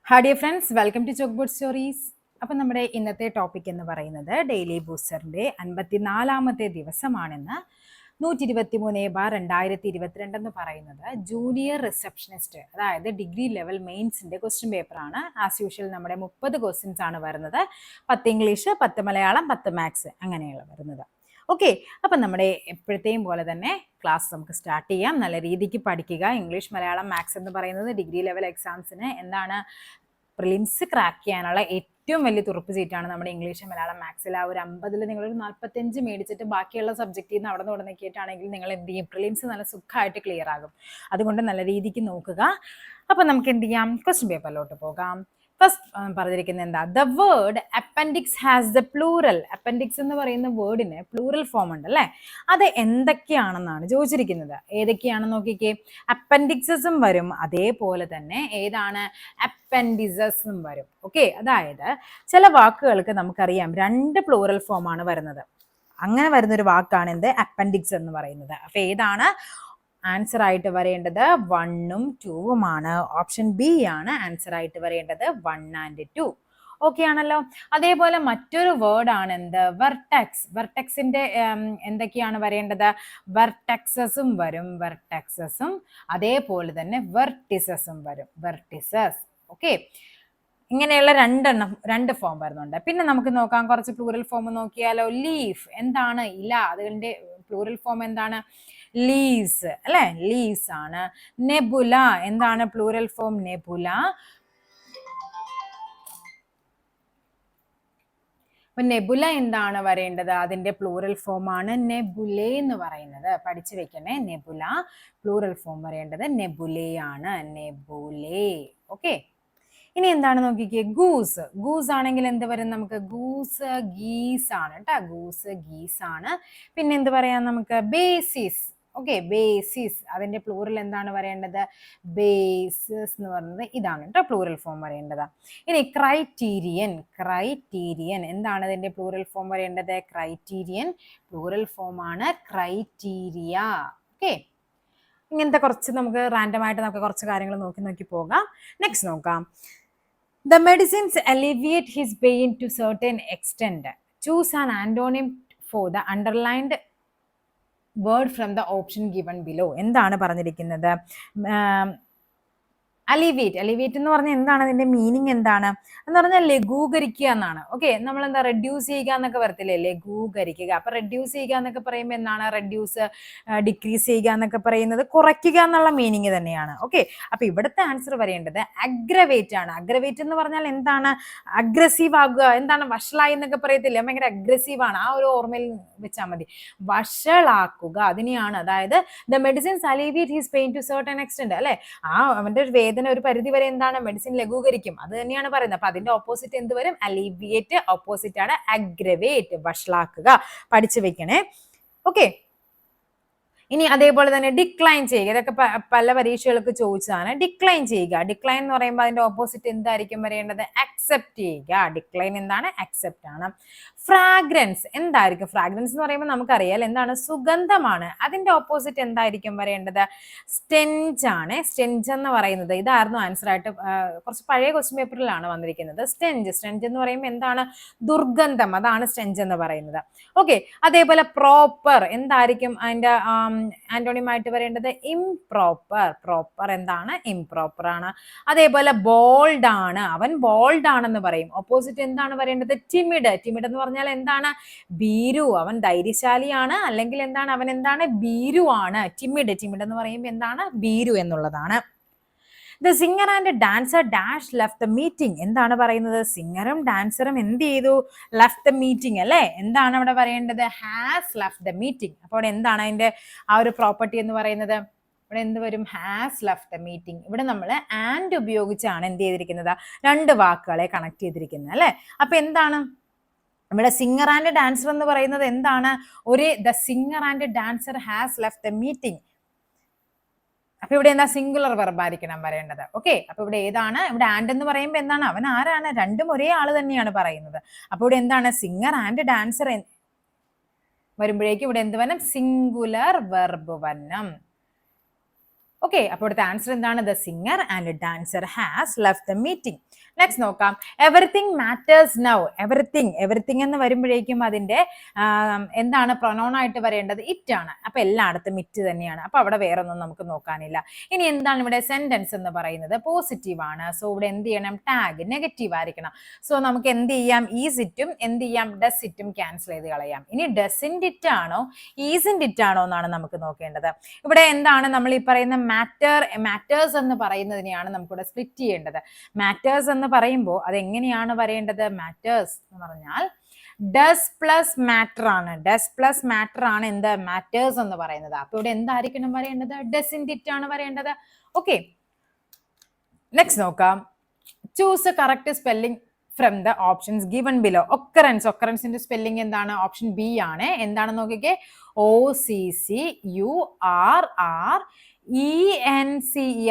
Hi dear friends, welcome to chalkboard stories. അപ്പം നമ്മുടെ ഇന്നത്തെ ടോപ്പിക് എന്ന് പറയുന്നത് ഡെയിലി ബൂസ്റ്ററിൻ്റെ 54-ാമത്തെ ദിവസമാണെന്ന്. 123/2022 എന്ന് പറയുന്നത് ജൂനിയർ റിസപ്ഷനിസ്റ്റ്, അതായത് ഡിഗ്രി ലെവൽ മെയിൻസിൻ്റെ ക്വസ്റ്റ്യൻ പേപ്പറാണ്. ആസ് യൂഷ്വൽ നമ്മുടെ 30 ക്വസ്റ്റ്യൻസ് ആണ് വരുന്നത്. 10 ഇംഗ്ലീഷ്, 10 മലയാളം, 10 മാത്സ് അങ്ങനെയുള്ള വരുന്നത്. ഓക്കെ, അപ്പം നമ്മുടെ എപ്പോഴത്തെയും പോലെ തന്നെ ക്ലാസ് നമുക്ക് സ്റ്റാർട്ട് ചെയ്യാം. നല്ല രീതിക്ക് പഠിക്കുക. ഇംഗ്ലീഷ്, മലയാളം, മാത്സ് എന്ന് പറയുന്നത് ഡിഗ്രി ലെവൽ എക്സാംസിന് എന്താണ് പ്രിലിംസ് ക്രാക്ക് ചെയ്യാനുള്ള ഏറ്റവും വലിയ തുറപ്പ് സീറ്റാണ് നമ്മുടെ ഇംഗ്ലീഷ്, മലയാളം, മാത്സിൽ. ആ ഒരു 50-ൽ നിങ്ങളൊരു 45 മേടിച്ചിട്ട് ബാക്കിയുള്ള സബ്ജക്റ്റിൽ നിന്ന് അവിടെ നിന്ന് നോക്കിയിട്ടാണെങ്കിൽ നിങ്ങൾ എന്ത് ചെയ്യും, പ്രിലിംസ് നല്ല സുഖമായിട്ട് ക്ലിയർ ആകും. അതുകൊണ്ട് നല്ല രീതിക്ക് നോക്കുക. അപ്പം നമുക്ക് എന്ത് ചെയ്യാം, ക്വസ്റ്റ്യൻ പേപ്പറിലോട്ട് പോകാം. ഫസ്റ്റ് പറഞ്ഞിരിക്കുന്നത് എന്താ, the word appendix has the plural. Appendix എന്ന് പറയുന്ന വേർഡിന് പ്ലൂറൽ ഫോം ഉണ്ട് അല്ലേ? അത് എന്തൊക്കെയാണെന്നാണ് ചോദിച്ചിരിക്കുന്നത്. ഏതൊക്കെയാണെന്ന് നോക്കിക്കേ. അപ്പൻഡിക്സസും വരും, അതേപോലെ തന്നെ ഏതാണ്, അപ്പൻഡിസസും വരും. ഓക്കെ, അതായത് ചില വാക്കുകൾക്ക് നമുക്കറിയാം 2 പ്ലൂറൽ ഫോം ആണ് വരുന്നത്. അങ്ങനെ വരുന്നൊരു വാക്കാണ് എന്ത്, അപ്പൻഡിക്സ് എന്ന് പറയുന്നത്. അപ്പൊ ഏതാണ് ആൻസർ ആയിട്ട് വരേണ്ടത്? 1ഉം 2ഉം ആണ്. ഓപ്ഷൻ ബി ആണ് ആൻസർ ആയിട്ട് വരേണ്ടത്, 1 and 2. ഓക്കെ ആണല്ലോ. അതേപോലെ മറ്റൊരു വേർഡ് ആണ് എന്ത്, വെർട്ടെക്സ്. വെർട്ടെക്സിന്റെ എന്തൊക്കെയാണ് വരേണ്ടത്? വെർട്ടെക്സസും വരും, വെർട്ടെക്സസും അതേപോലെ തന്നെ വെർട്ടിസസും വരും, വെർട്ടിസസ്. ഓക്കെ, ഇങ്ങനെയുള്ള 2 ഫോം വരുന്നുണ്ട്. പിന്നെ നമുക്ക് നോക്കാം, കുറച്ച് പ്ലൂറൽ ഫോം നോക്കിയാലോ. ലീഫ്, എന്താണ്, ഇല, അതിന്റെ പ്ലൂറൽ ഫോം എന്താണ്, ലീവ്സ് അല്ലെ, ലീവ്സ് ആണ്. നെബുല, എന്താണ് പ്ലൂറൽ ഫോം, നെബുല. അപ്പൊ നെബുല എന്താണ് വരേണ്ടത്, അതിന്റെ പ്ലൂറൽ ഫോം ആണ് നെബുലെ എന്ന് പറയുന്നത്. പഠിച്ചു വെക്കണേ, നെബുല പ്ലൂറൽ ഫോം വരേണ്ടത് നെബുലെ ആണ്, നെബുലെ. ഓക്കെ, ഇനി എന്താണ് നോക്കിക്കേ, ഗൂസ്. ഗൂസ് ആണെങ്കിൽ എന്ത് വരും നമുക്ക്, ഗൂസ് ഗീസ് ആണ് കേട്ടോ, ഗൂസ് ഗീസ് ആണ്. പിന്നെ എന്ത് പറയാം നമുക്ക്, ബേസിസ്. ഓക്കെ, ബേസിസ്, അതിന്റെ പ്ലൂറൽ എന്താണ് വരേണ്ടത്, ബേസിസ് എന്ന് പറയുന്നത് ഇതാണ് കേട്ടോ പ്ലൂറൽ ഫോം വരേണ്ടത്. ഇനി ക്രൈറ്റീരിയൻ. ക്രൈറ്റീരിയൻ എന്താണ് അതിന്റെ പ്ലൂറൽ ഫോം വരേണ്ടത്, ക്രൈറ്റീരിയൻ പ്ലൂറൽ ഫോം ആണ് ക്രൈറ്റീരിയ. ഓക്കെ, ഇങ്ങനത്തെ കുറച്ച് നമുക്ക് റാൻഡം ആയിട്ട് നമുക്ക് കുറച്ച് കാര്യങ്ങൾ നോക്കി പോകാം. നെക്സ്റ്റ് നോക്കാം. The medicines alleviate his pain to certain extent. Choose an antonym for the underlined word from the option given below. എന്താണ് പറഞ്ഞിരിക്കുന്നത്, അലിവേറ്റ്. അലിവേറ്റ് എന്ന് പറഞ്ഞാൽ എന്താണ്, അതിന്റെ മീനിങ് എന്താണ് എന്ന് പറഞ്ഞാൽ ലഘൂകരിക്കുക എന്നാണ്. ഓക്കെ, നമ്മൾ എന്താ റെഡ്യൂസ് ചെയ്യുക എന്നൊക്കെ വരത്തില്ലേ, ലഘൂകരിക്കുക. അപ്പൊ റെഡ്യൂസ് ചെയ്യുക എന്നൊക്കെ പറയുമ്പോൾ എന്താണ്, റെഡ്യൂസ്, ഡിക്രീസ് ചെയ്യുക എന്നൊക്കെ പറയുന്നത് കുറയ്ക്കുക എന്നുള്ള മീനിങ് തന്നെയാണ്. ഓക്കെ, അപ്പൊ ഇവിടുത്തെ ആൻസർ വരേണ്ടത് അഗ്രവേറ്റ് ആണ്. അഗ്രവേറ്റ് എന്ന് പറഞ്ഞാൽ എന്താണ്, അഗ്രസീവ് ആകുക, എന്താണ്, വഷളായി എന്നൊക്കെ പറയത്തില്ലേ, ഭയങ്കര അഗ്രസീവ് ആണ്. ആ ഒരു ഓർമ്മയിൽ വെച്ചാൽ മതി, വഷളാക്കുക അതിനെയാണ്. അതായത് the medicines alleviate his pain to certain extent അല്ലെ, ആ അവന്റെ ഒരു വേദന ഒരു പരിധി വരെ എന്താണ്, മെഡിസിൻ ലഘൂകരിക്കും, അത് തന്നെയാണ് പറയുന്നത്. അപ്പൊ അതിന്റെ ഓപ്പോസിറ്റ് എന്ത് വരും, അലിവിയേറ്റ്. ഓപ്പോസിറ്റ് ആണ് അഗ്രവേറ്റ്, വഷളാക്കുക. പഠിച്ചു വെക്കണേ. ഓക്കെ, ഇനി അതേപോലെ തന്നെ ഡിക്ലൈൻ ചെയ്യുക. ഇതൊക്കെ പല പരീക്ഷകൾക്ക് ചോദിച്ചതാണ്. ഡിക്ലൈൻ ചെയ്യുക. ഡിക്ലൈൻ എന്ന് പറയുമ്പോൾ അതിന്റെ ഓപ്പോസിറ്റ് എന്തായിരിക്കും വരേണ്ടത്, അക്സെപ്റ്റ് ചെയ്യുക. ഡിക്ലൈൻ എന്താണ്, അക്സെപ്റ്റ് ആണ്. ഫ്രാഗ്രൻസ് എന്തായിരിക്കും, ഫ്രാഗ്രൻസ് എന്ന് പറയുമ്പോൾ നമുക്കറിയാം എന്താണ്, സുഗന്ധമാണ്. അതിന്റെ ഓപ്പോസിറ്റ് എന്തായിരിക്കും വരേണ്ടത്, സ്റ്റെഞ്ച് ആണ്. സ്റ്റെഞ്ച് എന്ന് പറയുന്നത് ഇതായിരുന്നു ആൻസർ ആയിട്ട്, കുറച്ച് പഴയ ക്വസ്റ്റ്യൻ പേപ്പറിലാണ് വന്നിരിക്കുന്നത്. സ്റ്റെഞ്ച്. സ്റ്റെഞ്ച് എന്ന് പറയുമ്പോൾ എന്താണ്, ദുർഗന്ധം, അതാണ് സ്റ്റെഞ്ച് എന്ന് പറയുന്നത്. ഓക്കെ, അതേപോലെ പ്രോപ്പർ എന്തായിരിക്കും അതിന്റെ ആന്റോണിമായിട്ട് വരേണ്ടത്, ഇംപ്രോപ്പർ. പ്രോപ്പർ എന്താണ്, ഇംപ്രോപ്പർ ആണ്. അതേപോലെ ബോൾഡ് ആണ്, അവൻ ബോൾഡ് ആണെന്ന് പറയും. ഓപ്പോസിറ്റ് എന്താണ് വരേണ്ടത്, ടിമിഡ്. ടിമിഡ് എന്ന് പറഞ്ഞാൽ എന്താണ്, ഭീരു. അവൻ ധൈര്യശാലിയാണ്, അല്ലെങ്കിൽ എന്താണ്, അവൻ എന്താണ്, ഭീരു ആണ്. ടിമിഡ്. ടിമിഡ് എന്ന് പറയുമ്പോൾ എന്താണ്, ഭീരു എന്നുള്ളതാണ്. The singer and dancer dash left the meeting. എന്താണ് പറയുന്നത്, സിംഗറും ഡാൻസറും എന്ത് ചെയ്തു, ലെഫ്റ്റ് ദ മീറ്റിംഗ് അല്ലെ. എന്താണ് അവിടെ പറയേണ്ടത്, ഹാസ് ലെഫ്റ്റ് ദ മീറ്റിംഗ്. അപ്പോൾ അവിടെ എന്താണ് അതിന്റെ ആ ഒരു പ്രോപ്പർട്ടി എന്ന് പറയുന്നത്, ഇവിടെ എന്ത് വരും, ഹാസ് ലെഫ്റ്റ് ദ മീറ്റിംഗ്. ഇവിടെ നമ്മൾ ആൻഡ് ഉപയോഗിച്ചാണ് എന്ത് ചെയ്തിരിക്കുന്നത്, 2 വാക്കുകളെ കണക്ട് ചെയ്തിരിക്കുന്നത് അല്ലെ. അപ്പൊ എന്താണ് ഇവിടെ സിംഗർ ആൻഡ് ഡാൻസർ എന്ന് പറയുന്നത് എന്താണ്, the singer and dancer has left the meeting. അപ്പൊ ഇവിടെ എന്താ, സിംഗുലർ വെർബായിരിക്കണം വരേണ്ടത്. ഓക്കെ, അപ്പൊ ഇവിടെ ഏതാണ്, ഇവിടെ ആൻഡ് എന്ന് പറയുമ്പോൾ എന്താണ്, അവൻ ആരാണ്, രണ്ടും ഒരേ ആള് തന്നെയാണ് പറയുന്നത്. അപ്പൊ ഇവിടെ എന്താണ്, സിംഗർ ആൻഡ് ഡാൻസർ വരുമ്പോഴേക്കും ഇവിടെ എന്ത് വരണം, സിംഗുലർ വെർബ് വരണം. ഓക്കെ, അപ്പോൾ ഇവിടുത്തെ ആൻസർ എന്താണ്? The singer and dancer has left the meeting. Next നോക്കാം. Everything matters now. എവറിത്തിങ് എന്ന് വരുമ്പോഴേക്കും അതിന്റെ എന്താണ് പ്രൊനൗൺ ആയിട്ട് വരേണ്ടത്? ഇറ്റ് ആണ്. അപ്പൊ എല്ലായിടത്തും ഇറ്റ് തന്നെയാണ്. അപ്പൊ അവിടെ വേറെ ഒന്നും നമുക്ക് നോക്കാനില്ല. ഇനി എന്താണ് ഇവിടെ സെന്റൻസ് എന്ന് പറയുന്നത്? പോസിറ്റീവ് ആണ്. സോ ഇവിടെ എന്ത് ചെയ്യണം? ടാഗ് നെഗറ്റീവ് ആയിരിക്കണം. സോ നമുക്ക് എന്ത് ചെയ്യാം? ഈസ് ഇറ്റും എന്ത് ചെയ്യാം? ഡസ് ഇറ്റും ക്യാൻസൽ ചെയ്ത് കളയാം. ഇനി ഡസിൻഡ് ഇറ്റ് ആണോ ഈസിൻഡ് ഇറ്റ് ആണോ എന്നാണ് നമുക്ക് നോക്കേണ്ടത്. ഇവിടെ എന്താണ് നമ്മൾ ഈ പറയുന്ന മാറ്റേഴ്സ് എന്ന് പറയുന്നതിനെയാണ് നമുക്കിവിടെ സ്പ്ലിറ്റ് ചെയ്യേണ്ടത്. മാറ്റേഴ്സ് എന്ന് പറയുമ്പോൾ അത് എങ്ങനെയാണ് വരേണ്ടത്? മാറ്റേഴ്സ് എന്ന് പറഞ്ഞാൽ ഡസ് പ്ലസ് മാറ്റർ ആണ്. ഡസ് പ്ലസ് മാറ്റർ ആണ് എന്ത്? മാറ്റേഴ്സ് എന്ന് പറയുന്നത്. അപ്പൊ ഇവിടെ എന്തായിരിക്കണം വരേണ്ടത്? ഡസിൻഡ് ഇറ്റ് ആണ് വരേണ്ടത്. ഓക്കെ, നെക്സ്റ്റ് നോക്കാം. Choose correct spelling from the options given below. ഒക്കറൻസിന്റെ സ്പെല്ലിംഗ് എന്താണ്? ഓപ്ഷൻ ബി ആണ്. എന്താണെന്ന് നോക്കിക്കേ. OCCURRENCE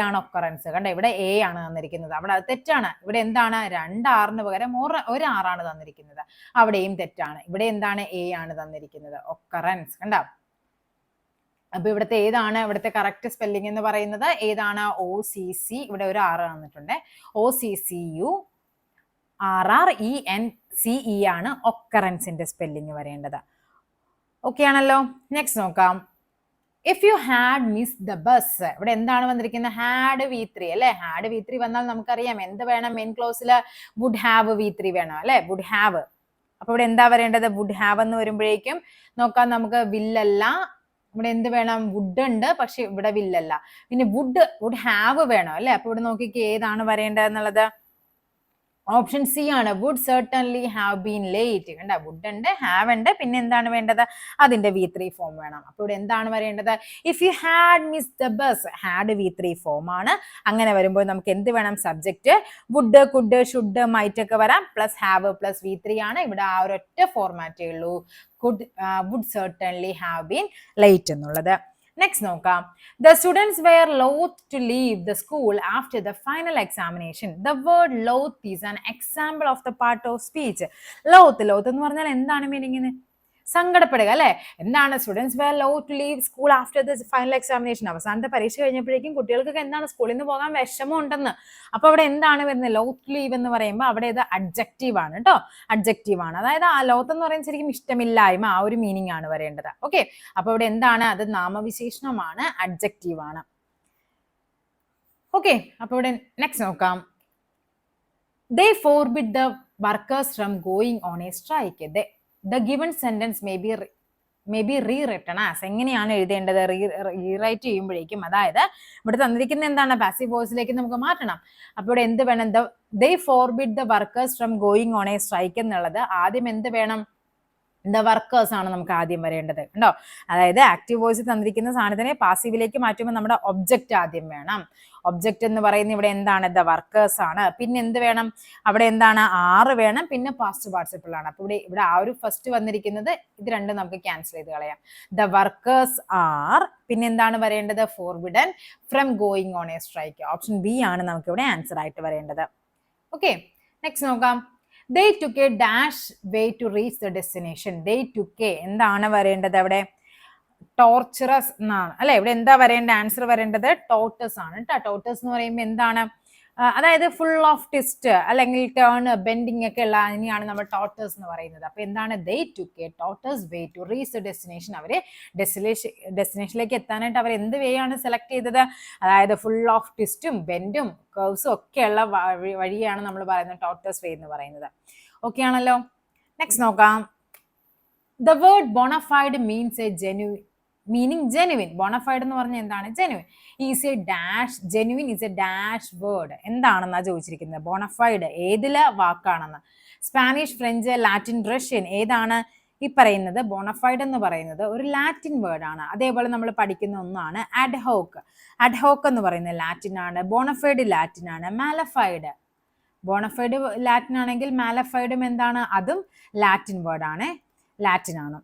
ആണ് ഒക്കറൻസ്. കണ്ടോ, ഇവിടെ എ ആണ് തന്നിരിക്കുന്നത്. അവിടെ അത് തെറ്റാണ്. ഇവിടെ എന്താണ്? 2 ആറിന് പകരം ഒരു ആറാണ് തന്നിരിക്കുന്നത്. അവിടെയും തെറ്റാണ്. ഇവിടെ എന്താണ്? എ ആണ് തന്നിരിക്കുന്നത്. ഒക്കറൻസ്. കണ്ടോ, അപ്പൊ ഇവിടുത്തെ ഏതാണ് ഇവിടുത്തെ കറക്റ്റ് സ്പെല്ലിംഗ് എന്ന് പറയുന്നത്? ഏതാണ്? OCC. ഇവിടെ ഒരു ആറ് തന്നിട്ടുണ്ട്. OCCURRENCE ആണ് ഒക്കറൻസിന്റെ സ്പെല്ലിംഗ് വരേണ്ടത്. ഓക്കെ ആണല്ലോ. നെക്സ്റ്റ് നോക്കാം. If you had miss the bus. ഇവിടെ എന്താണ് വന്നിരിക്കുന്നത്? ഹാഡ് V3 അല്ലെ. ഹാഡ് V3 വന്നാൽ നമുക്കറിയാം എന്ത് വേണം? മെയിൻ ക്ലോസിൽ വുഡ് ഹാവ് V3 വേണം അല്ലെ. Would have. അപ്പൊ ഇവിടെ എന്താ വരേണ്ടത്? വുഡ് ഹാവ് എന്ന് വരുമ്പോഴേക്കും നോക്കാം. നമുക്ക് വില്ലല്ല. ഇവിടെ എന്ത് വേണം? വുഡ് ഉണ്ട്, പക്ഷെ ഇവിടെ വില്ലല്ല. പിന്നെ വുഡ് ഹാവ് വേണം അല്ലെ. അപ്പൊ ഇവിടെ നോക്കിക്ക് ഏതാണ് വരേണ്ടത് എന്നുള്ളത്? ഓപ്ഷൻ സി ആണ്. Would certainly have been late. കണ്ട, വുഡ് ഉണ്ട്, ഹാവ് ഉണ്ട്, പിന്നെ എന്താണ് വേണ്ടത്? അതിന്റെ V3 ഫോം വേണം. അപ്പൊ ഇവിടെ എന്താണ് വരേണ്ടത്? If you had miss the bus. Had V3 form ആണ്. അങ്ങനെ വരുമ്പോൾ നമുക്ക് എന്ത് വേണം? Subject would, could, should, might ഒക്കെ വരാം. പ്ലസ് ഹാവ് പ്ലസ് V3 ആണ്. ഇവിടെ ആ ഒരൊറ്റ ഫോർമാറ്റേ ഉള്ളൂ. Would certainly have been late എന്നുള്ളത്. നെക്സ്റ്റ് നോക്കാം. The students were loath to leave the school after the final examination. The word loath is an example of the part of speech. Loath എന്ന് പറഞ്ഞാൽ എന്താണ് മീനിങ്? സങ്കടപ്പെടുക അല്ലെ. എന്താണ്? Students were loath to leave school after the final examination. അവസാനത്തെ പരീക്ഷ കഴിഞ്ഞപ്പോഴേക്കും കുട്ടികൾക്കൊക്കെ എന്താണ്? സ്കൂളിൽ നിന്ന് പോകാൻ വിഷമം ഉണ്ടെന്ന്. അപ്പൊ അവിടെ എന്താണ് വരുന്നത്? loath to leave എന്ന് പറയുമ്പോൾ അവിടെ ഇത് അഡ്ജക്റ്റീവ് ആണ് കേട്ടോ. അഡ്ജക്റ്റീവ് ആണ്. അതായത് ആ loath എന്ന് പറയുന്നത് ശരിക്കും ഇഷ്ടമില്ലായ്മ, ആ ഒരു മീനിങ് ആണ് വരേണ്ടത്. ഓക്കെ, അപ്പൊ ഇവിടെ എന്താണ്? അത് നാമവിശേഷണമാണ്, അഡ്ജക്റ്റീവ് ആണ്. ഓക്കെ, അപ്പൊ ഇവിടെ നെക്സ്റ്റ് നോക്കാം. They forbid the workers from going on a strike. The given sentence may be rewritten as. എങ്ങനെയാണ് എഴുതേണ്ടത്? റീറൈറ്റ് ചെയ്യുമ്പോഴേക്കും അതായത് ഇവിടെ തന്നിരിക്കുന്ന എന്താണ്? പാസീവ് വോയിസിലേക്ക് നമുക്ക് മാറ്റണം. അപ്പോൾ ഇവിടെ എന്ത് വേണം? They forbid the workers from going on a strike എന്നുള്ളത് ആദ്യം എന്ത് വേണം? ദ വർക്കേഴ്സ് ആണ് നമുക്ക് ആദ്യം വരേണ്ടത്. ഉണ്ടോ? അതായത് ആക്റ്റീവ് വോയിസ് തന്നിരിക്കുന്ന സാധനത്തിനെ പാസീവിലേക്ക് മാറ്റുമ്പോൾ നമ്മുടെ ഒബ്ജക്റ്റ് ആദ്യം വേണം. ഒബ്ജക്റ്റ് എന്ന് പറയുന്നത് ഇവിടെ എന്താണ്? ദ വർക്കേഴ്സ് ആണ്. പിന്നെ എന്ത് വേണം? അവിടെ എന്താണ്? ആറ് വേണം, പിന്നെ പാസ്റ്റ് പാർട്ടിസിപ്പിൾ ആണ്. അപ്പൊ ഇവിടെ ആ ഒരു ഫസ്റ്റ് വന്നിരിക്കുന്നത് ഇത് രണ്ടും നമുക്ക് ക്യാൻസൽ ചെയ്ത് കളയാം. ദ വർക്കേഴ്സ് ആർ, പിന്നെ എന്താണ് വരേണ്ടത്? Forbidden from going on A strike. Option B ആണ് നമുക്ക് ഇവിടെ ആൻസർ ആയിട്ട് വരേണ്ടത്. ഓക്കെ, നെക്സ്റ്റ് നോക്കാം. They took a dash way to reach the destination. They took a എന്താണ് വരേണ്ടത്? അവിടെ ടോർച്ചറസ് എന്നാണ് അല്ലെ. ഇവിടെ എന്താ വരേണ്ട? ആൻസർ വരേണ്ടത് ടോട്ടസ് ആണ് കേട്ടോ. ടോട്ടസ് എന്ന് പറയുമ്പോൾ എന്താണ്? അതായത് ഫുൾ ഓഫ് ട്വിസ്റ്റ് അല്ലെങ്കിൽ ടേൺ, ബെൻഡിങ് ഒക്കെ ഉള്ള അതിനെയാണ് നമ്മൾ ടോട്ടേഴ്സ് എന്ന് പറയുന്നത്. അപ്പൊ എന്താണ്? They took a tortoise way to reach the destination. അവര് ഡെസ്റ്റിനേഷനിലേക്ക് എത്താനായിട്ട് അവർ എന്ത് വേ ആണ് സെലക്ട് ചെയ്തത്? അതായത് ഫുൾ ഓഫ് ട്വിസ്റ്റും ബെൻഡും കർവ്സും ഒക്കെയുള്ള വഴിയാണ് നമ്മൾ പറയുന്നത് ടോട്ടേഴ്സ് വേ എന്ന് പറയുന്നത്. ഓക്കെ ആണല്ലോ. നെക്സ്റ്റ് നോക്കാം. The word bona fide means a genuine. Bona fide എന്ന് പറഞ്ഞാൽ എന്താണ്? Genuine. Is a dash. Genuine is a dash word. എന്താണെന്നാ ചോദിച്ചിരിക്കുന്നത്? ബോണഫൈഡ് ഏതിലെ വാക്കാണെന്ന്? സ്പാനിഷ്, ഫ്രഞ്ച്, ലാറ്റിൻ, റഷ്യൻ ഏതാണ് ഈ പറയുന്നത്? ബോണഫൈഡ് എന്ന് പറയുന്നത് ഒരു ലാറ്റിൻ വേർഡ് ആണ്. അതേപോലെ നമ്മൾ പഠിക്കുന്ന ഒന്നാണ് അഡ്ഹോക്ക്. അഡ്ഹോക്ക് എന്ന് പറയുന്നത് ലാറ്റിൻ ആണ്. ബോണഫൈഡ് ലാറ്റിൻ ആണ്. മാലഫൈഡ്, ബോണഫൈഡ് ലാറ്റിൻ ആണെങ്കിൽ മാലഫൈഡും എന്താണ്? അതും ലാറ്റിൻ വേർഡ് ആണ്, ലാറ്റിൻ ആണ്.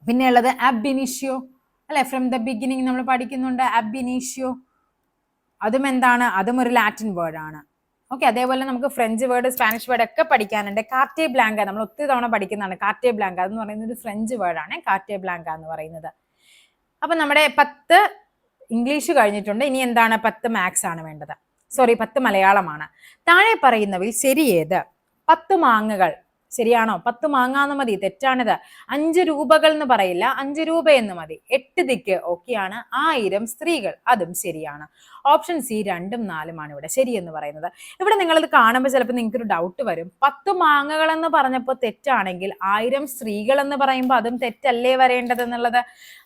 പിന്നെ ഉള്ളത് അബ് ഇനീഷ്യോ അല്ലെ. ഫ്രം ദ ബിഗിനിങ് നമ്മൾ പഠിക്കുന്നുണ്ട് അബ് ഇനീഷ്യോ. അതും എന്താണ്? അതും ഒരു ലാറ്റിൻ വേർഡ് ആണ്. ഓക്കെ, അതേപോലെ നമുക്ക് ഫ്രഞ്ച് വേർഡ്, സ്പാനിഷ് വേർഡ് ഒക്കെ പഠിക്കാനുണ്ട്. കാർട്ടേ ബ്ലാങ്ക നമ്മൾ ഒത്തിരി തവണ പഠിക്കുന്നതാണ്. കാർട്ടേ ബ്ലാങ്ക എന്ന് പറയുന്നത് ഒരു ഫ്രഞ്ച് വേർഡാണ്. കാർട്ടേ ബ്ലാങ്ക എന്ന് പറയുന്നത്. അപ്പൊ നമ്മുടെ 10 ഇംഗ്ലീഷ് കഴിഞ്ഞിട്ടുണ്ട്. ഇനി എന്താണ്? 10 മാത്സ് ആണ് വേണ്ടത്. 10 മലയാളമാണ്. താഴെ പറയുന്നവയിൽ ശരിയേത്? 10 മാങ്ങകൾ ശരിയാണോ? 10 മാങ്ങാന്ന് മതി. തെറ്റാണിത്. 5 രൂപകൾ എന്ന് പറയില്ല, 5 രൂപ എന്ന് മതി. 8 ദിക്ക് ഓക്കെയാണ്. 1000 സ്ത്രീകൾ, അതും ശരിയാണ്. ഓപ്ഷൻ സി 2ഉം 4ഉം ആണ് ഇവിടെ ശരി എന്ന് പറയുന്നത്. ഇവിടെ നിങ്ങളിത് കാണുമ്പോൾ ചിലപ്പോൾ നിങ്ങൾക്ക് ഒരു ഡൗട്ട് വരും. 10 മാങ്ങകൾ എന്ന് പറഞ്ഞപ്പോൾ തെറ്റാണെങ്കിൽ 1000 സ്ത്രീകൾ എന്ന് പറയുമ്പോൾ അതും തെറ്റല്ലേ വരേണ്ടത് എന്നുള്ളത്.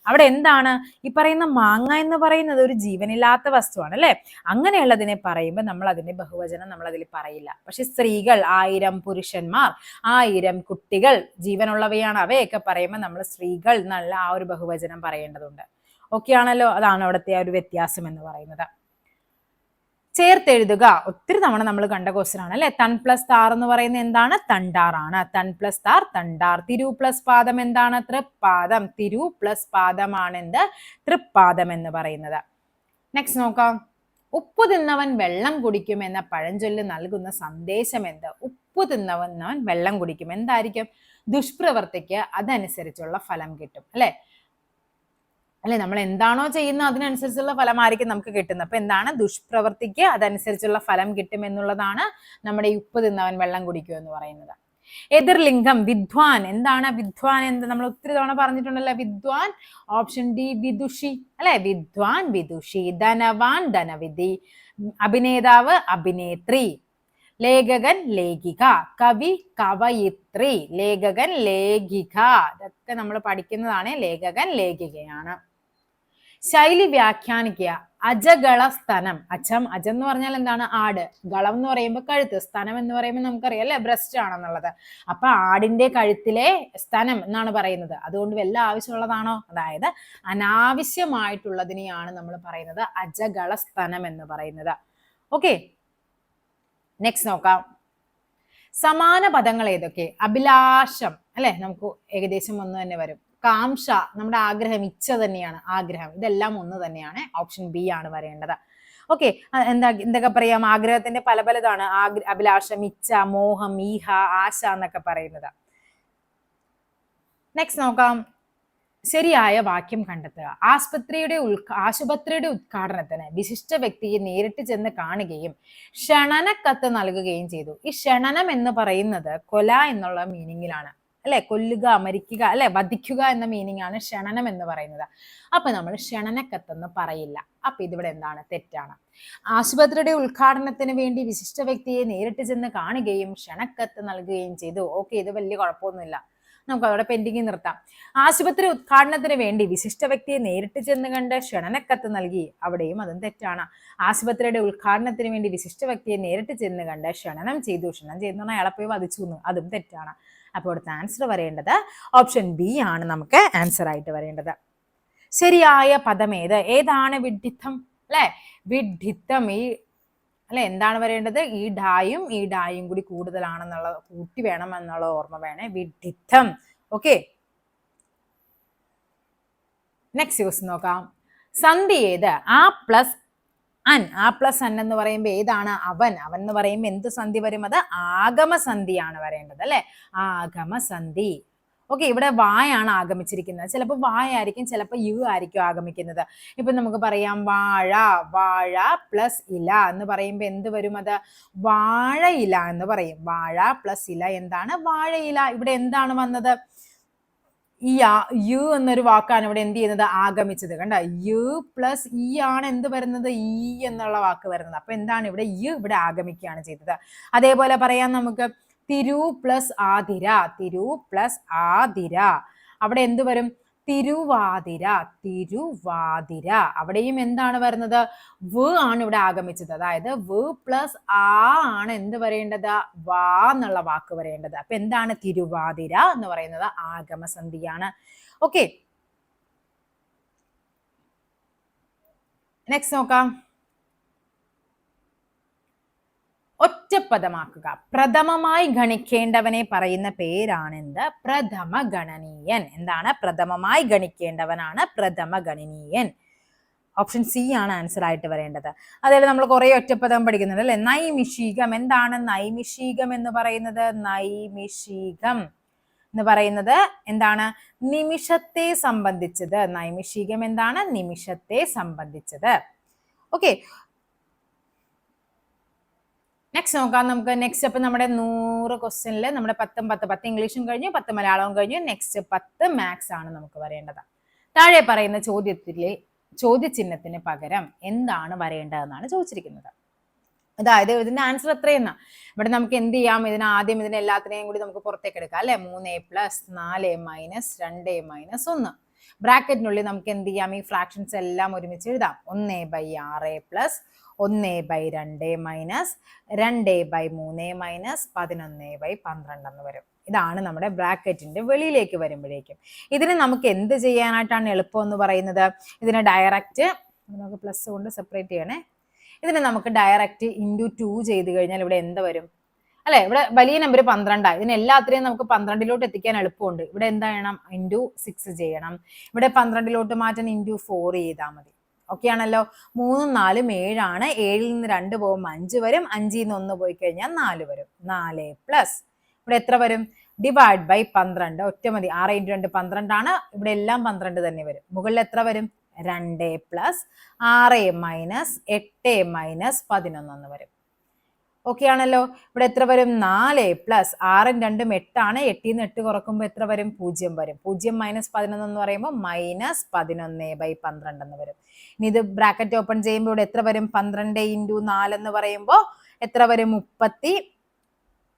അവിടെ എന്താണ് ഈ പറയുന്ന മാങ്ങ എന്ന് പറയുന്നത്? ഒരു ജീവനില്ലാത്ത വസ്തുവാണ് അല്ലെ. അങ്ങനെയുള്ളതിനെ പറയുമ്പോൾ നമ്മൾ അതിന്റെ ബഹുവചനം നമ്മൾ അതിൽ പറയില്ല. പക്ഷെ സ്ത്രീകൾ 1000, പുരുഷന്മാർ 1000, കുട്ടികൾ ജീവനുള്ളവയാണ്, അവയൊക്കെ പറയുമ്പോൾ നമ്മൾ സ്ത്രീകൾ എന്നുള്ള ആ ഒരു ബഹുവചനം പറയേണ്ടതുണ്ട്. ഓക്കെ ആണല്ലോ. അതാണ് അവിടുത്തെ ആ ഒരു വ്യത്യാസം എന്ന് പറയുന്നത്. ചേർത്തെഴുതുക ഒത്തിരി തവണ നമ്മൾ കണ്ട ക്വസ്റ്റ്യൻ ആണ് അല്ലെ. തൺ പ്ലസ് താർ എന്ന് പറയുന്നത് എന്താണ്? തണ്ടാറാണ്. തൺ പ്ലസ് താർ തണ്ടാർ. തിരു പ്ലസ് പാദം എന്താണ്? തൃപ്പാദം. തിരു പ്ലസ് പാദമാണ് എന്ത്? തൃപ്പാദം എന്ന് പറയുന്നത്. നെക്സ്റ്റ് നോക്കാം. ഉപ്പു തിന്നവൻ വെള്ളം കുടിക്കും എന്ന പഴഞ്ചൊല്ല് നൽകുന്ന സന്ദേശം എന്ത്? ഉപ്പു തിന്നവൻ വെള്ളം കുടിക്കും. എന്തായിരിക്കും? ദുഷ്പ്രവർത്തിക്ക് അതനുസരിച്ചുള്ള ഫലം കിട്ടും അല്ലെ. നമ്മൾ എന്താണോ ചെയ്യുന്നത് അതിനനുസരിച്ചുള്ള ഫലമായിരിക്കും നമുക്ക് കിട്ടുന്നത്. അപ്പൊ എന്താണ്? ദുഷ്പ്രവർത്തിക്ക് അതനുസരിച്ചുള്ള ഫലം കിട്ടും എന്നുള്ളതാണ് നമ്മുടെ ഈ ഉപ്പ് തിന്നവൻ വെള്ളം കുടിക്കും എന്ന് പറയുന്നത്. എതിർലിംഗം വിദ്വാൻ. എന്താണ് വിദ്വാൻ? എന്ത് നമ്മൾ ഒത്തിരി തവണ പറഞ്ഞിട്ടുണ്ടല്ലോ. വിദ്വാൻ ഓപ്ഷൻ ഡി വിദുഷി അല്ലെ. വിദ്വാൻ വിദുഷി. ധനവാൻ ധനവിധി. അഭിനേതാവ് അഭിനേത്രി. ലേഖകൻ ലേഖിക. കവി കവയിത്രി. ലേഖകൻ ലേഖിക. ഇതൊക്കെ നമ്മൾ പഠിക്കുന്നതാണ്. ലേഖകൻ ലേഖികയാണ്. ശൈലി വ്യാഖ്യാനിക്കുക. അജഗള സ്തനം. അജം എന്ന് പറഞ്ഞാൽ എന്താണ്? ആട്. ഗളം എന്ന് പറയുമ്പോൾ കഴുത്ത്. സ്തനം എന്ന് പറയുമ്പോൾ നമുക്കറിയാം അല്ലെ, ബ്രസ്റ്റ് ആണെന്നുള്ളത്. അപ്പൊ ആടിന്റെ കഴുത്തിലെ സ്തനം എന്നാണ് പറയുന്നത്. അതുകൊണ്ട് വല്ല ആവശ്യമുള്ളതാണോ? അതായത് അനാവശ്യമായിട്ടുള്ളതിനെയാണ് നമ്മൾ പറയുന്നത് അജഗള സ്തനം എന്ന് പറയുന്നത്. ഓക്കെ, നെക്സ്റ്റ് നോക്കാം. സമാന പദങ്ങൾ ഏതൊക്കെ? അഭിലാഷം അല്ലെ, നമുക്ക് ഏകദേശം ഒന്ന് തന്നെ വരും. കാംക്ഷ നമ്മുടെ ആഗ്രഹം, ഇച്ഛ തന്നെയാണ് ആഗ്രഹം. ഇതെല്ലാം ഒന്ന് തന്നെയാണ്. ഓപ്ഷൻ ബി ആണ് വരേണ്ടത്. ഓക്കെ, എന്തൊക്കെ പറയാം? ആഗ്രഹത്തിന്റെ പല പലതാണ്. അഭിലാഷം, ഇച്ഛ, മോഹം, ഈഹ, ആശ എന്നൊക്കെ പറയുന്നത്. നെക്സ്റ്റ് നോക്കാം. ശരിയായ വാക്യം കണ്ടെത്തുക. ആശുപത്രിയുടെ ഉദ്ഘാടനത്തിന് വിശിഷ്ട വ്യക്തിയെ നേരിട്ട് ചെന്ന് കാണുകയും ക്ഷണനക്കത്ത് നൽകുകയും ചെയ്തു. ഈ ക്ഷണനം എന്ന് പറയുന്നത് കൊല എന്നുള്ള മീനിങ്ങിലാണ് അല്ലെ. കൊല്ലുക, മരിക്കുക അല്ലെ, വധിക്കുക എന്ന മീനിങ് ആണ് ക്ഷണനം എന്ന് പറയുന്നത്. അപ്പൊ നമ്മൾ ക്ഷണനക്കത്തെന്ന് പറയില്ല. അപ്പൊ ഇതിവിടെ എന്താണ്? തെറ്റാണ്. ആശുപത്രിയുടെ ഉദ്ഘാടനത്തിന് വേണ്ടി വിശിഷ്ട വ്യക്തിയെ നേരിട്ട് ചെന്ന് കാണുകയും ക്ഷണക്കത്ത് നൽകുകയും ചെയ്തു. ഓക്കെ, ഇത് വലിയ കുഴപ്പമൊന്നുമില്ല, നമുക്ക് അവിടെ പെൻഡിങ് നിർത്താം. ആശുപത്രി ഉദ്ഘാടനത്തിന് വേണ്ടി വിശിഷ്ട വ്യക്തിയെ നേരിട്ട് ചെന്ന് കണ്ട് ക്ഷണനക്കത്ത് നൽകി, അവിടെയും അതും തെറ്റാണ്. ആശുപത്രിയുടെ ഉദ്ഘാടനത്തിന് വേണ്ടി വിശിഷ്ട വ്യക്തിയെ നേരിട്ട് ചെന്ന് കണ്ട് ക്ഷണനം ചെയ്തു. ക്ഷണം ചെയ്യുന്ന അയാളെ പോയി വധിച്ചു, അതും തെറ്റാണ്. അപ്പോൾ ഇവിടുത്തെ ആൻസർ വരേണ്ടത് ഓപ്ഷൻ ബി ആണ് നമുക്ക് ആൻസർ ആയിട്ട് വരേണ്ടത്. ശരിയായ പദം ഏതാണ്? വിഡ്ഢിത്തം അല്ലെ. വിഡ്ഢിത്തം അല്ലെ എന്താണ് വരേണ്ടത്? ഈ ഡായും കൂടി കൂടുതലാണെന്നുള്ള കൂട്ടി വേണം എന്നുള്ള ഓർമ്മ വേണേ. വിഡ്ഢിത്തം. ഓക്കെ, നെക്സ്റ്റ് ക്വസ്റ്റ്യൻ നോക്കാം. സന്ധി ഏത്? ആ പ്ലസ് അൻ എന്ന് പറയുമ്പോൾ ഏതാണ്? അവൻ എന്ന് പറയുമ്പോൾ എന്ത് സന്ധി വരും? അത് ആഗമസന്ധിയാണ് വരേണ്ടത് അല്ലെ. ആഗമസന്ധി. ഓക്കെ, ഇവിടെ വായാണ് ആഗമിച്ചിരിക്കുന്നത്. ചിലപ്പോൾ വായായിരിക്കും, ചിലപ്പോൾ യു ആയിരിക്കും ആഗമിക്കുന്നത്. ഇപ്പൊ നമുക്ക് പറയാം വാഴ പ്ലസ് ഇല എന്ന് പറയുമ്പോൾ എന്ത് വരും? അത് വാഴയില എന്ന് പറയും. വാഴ പ്ലസ് ഇല എന്താണ്? വാഴയില. ഇവിടെ എന്താണ് വന്നത്? ഈ യു എന്നൊരു വാക്കാണ് ഇവിടെ എന്ത് ചെയ്യുന്നത്? ആഗമിച്ചത്. കണ്ട, യു പ്ലസ് ഇ ആണ് എന്ത് വരുന്നത്? ഈ എന്നുള്ള വാക്ക് വരുന്നത്. അപ്പൊ എന്താണ് ഇവിടെ? യു ഇവിടെ ആഗമിക്കുകയാണ് ചെയ്തത്. അതേപോലെ പറയാം നമുക്ക് തിരു പ്ലസ് ആതിര. തിരു പ്ലസ് ആതിര, അവിടെ എന്ത് വരും? തിരുവാതിര. തിരുവാതിര. അവിടെയും എന്താണ് വരുന്നത്? വ് ആണ് ഇവിടെ ആഗമിച്ചത്. അതായത് വ് പ്ലസ് ആ ആണ് എന്ത് വരേണ്ടത്? വാ എന്നുള്ള വാക്ക് വരേണ്ടത്. അപ്പൊ എന്താണ്? തിരുവാതിര എന്ന് പറയുന്നത് ആഗമസന്ധിയാണ്. ഓക്കെ, നെക്സ്റ്റ് നോക്കാം. ഒറ്റപ്പദമാക്കുക. പ്രഥമമായി ഗണിക്കേണ്ടവനെ പറയുന്ന പേരാണെന്ത്? പ്രഥമ ഗണനീയൻ. എന്താണ്? പ്രഥമമായി ഗണിക്കേണ്ടവനാണ് പ്രഥമ ഗണനീയൻ. ഓപ്ഷൻ സി ആണ് ആൻസർ ആയിട്ട് വരേണ്ടത്. അതായത് നമ്മൾ കുറെ ഒറ്റപ്പദം പഠിക്കുന്നുണ്ട് അല്ലെ. നൈമിഷികം. എന്താണ് നൈമിഷികം എന്ന് പറയുന്നത്? നൈമിഷികം എന്ന് പറയുന്നത് എന്താണ്? നിമിഷത്തെ സംബന്ധിച്ചത്. നൈമിഷികം എന്താണ്? നിമിഷത്തെ സംബന്ധിച്ചത്. ഓക്കെ, നെക്സ്റ്റ് നോക്കാം നമുക്ക്. നെക്സ്റ്റ് അപ്പൊ നമ്മുടെ 100 ക്വസ്റ്റ്യനിൽ നമ്മുടെ 10 ഇംഗ്ലീഷും കഴിഞ്ഞു, 10 മലയാളവും കഴിഞ്ഞു. നെക്സ്റ്റ് 10 മാത്സ് ആണ് നമുക്ക് വരേണ്ടത്. താഴെ പറയുന്ന ചോദ്യചിഹ്നത്തിന് പകരം എന്താണ് വരേണ്ടതെന്നാണ് ചോദിച്ചിരിക്കുന്നത്. അതായത് ഇതിന്റെ ആൻസർ എത്രയെന്നാ? ഇവിടെ നമുക്ക് എന്ത് ചെയ്യാം? ആദ്യം എല്ലാത്തിനെയും കൂടി നമുക്ക് പുറത്തേക്ക് എടുക്കാം അല്ലെ. 3a+, 4a- 2a- 1. ബ്രാക്കറ്റിനുള്ളിൽ നമുക്ക് എന്ത് ചെയ്യാം? ഈ ഫ്രാക്ഷൻസ് എല്ലാം ഒരുമിച്ച് എഴുതാം. 1/6 1/2 2/3 11/12 എന്ന് വരും. ഇതാണ് നമ്മുടെ ബ്രാക്കറ്റിന്റെ വെളിയിലേക്ക് വരുമ്പോഴേക്കും. ഇതിന് നമുക്ക് എന്ത് ചെയ്യാനായിട്ടാണ് എളുപ്പം എന്ന് പറയുന്നത്? ഇതിന് ഡയറക്റ്റ് നമുക്ക് പ്ലസ് കൊണ്ട് സെപ്പറേറ്റ് ചെയ്യണേ. ഇതിന് നമുക്ക് ഡയറക്റ്റ് × 2 ചെയ്ത് കഴിഞ്ഞാൽ ഇവിടെ എന്ത് വരും അല്ലെ? ഇവിടെ വലിയ നമ്പർ 12. ഇതിന് എല്ലാത്തിനെയും നമുക്ക് 12ലോട്ട് എത്തിക്കാൻ എളുപ്പമുണ്ട്. ഇവിടെ എന്താ ചെയ്യണം? × 6 ചെയ്യണം. ഇവിടെ 12ലോട്ട് മാറ്റാൻ × 4 ചെയ്താൽ മതി. ഓക്കെ ആണല്ലോ. 3 4 7 ആണ്. 7ൽ നിന്ന് 2 പോകുമ്പോൾ 5 വരും. 5ൽ നിന്ന് 1 പോയി കഴിഞ്ഞാൽ 4 വരും. 4+ ഇവിടെ എത്ര വരും? Divide by 12. ഒറ്റ മതി. 6 × 2 12 ആണ്. ഇവിടെ എല്ലാം 12 തന്നെ വരും. മുകളിൽ എത്ര വരും? 2 + 6 - 8 - 11 എന്ന് വരും. ഓക്കെ ആണല്ലോ. ഇവിടെ എത്ര വരും? 4 + 6 × 2 8 ആണ്. 8ൽ നിന്ന് 8 കുറക്കുമ്പോൾ എത്ര വരും? 0 വരും. 0 - 11 എന്ന് പറയുമ്പോൾ -11/12 എന്ന് വരും. ഇനി ഇത് ബ്രാക്കറ്റ് ഓപ്പൺ ചെയ്യുമ്പോൾ ഇവിടെ എത്ര വരും? 12 × 4 എന്ന് പറയുമ്പോൾ എത്ര വരും?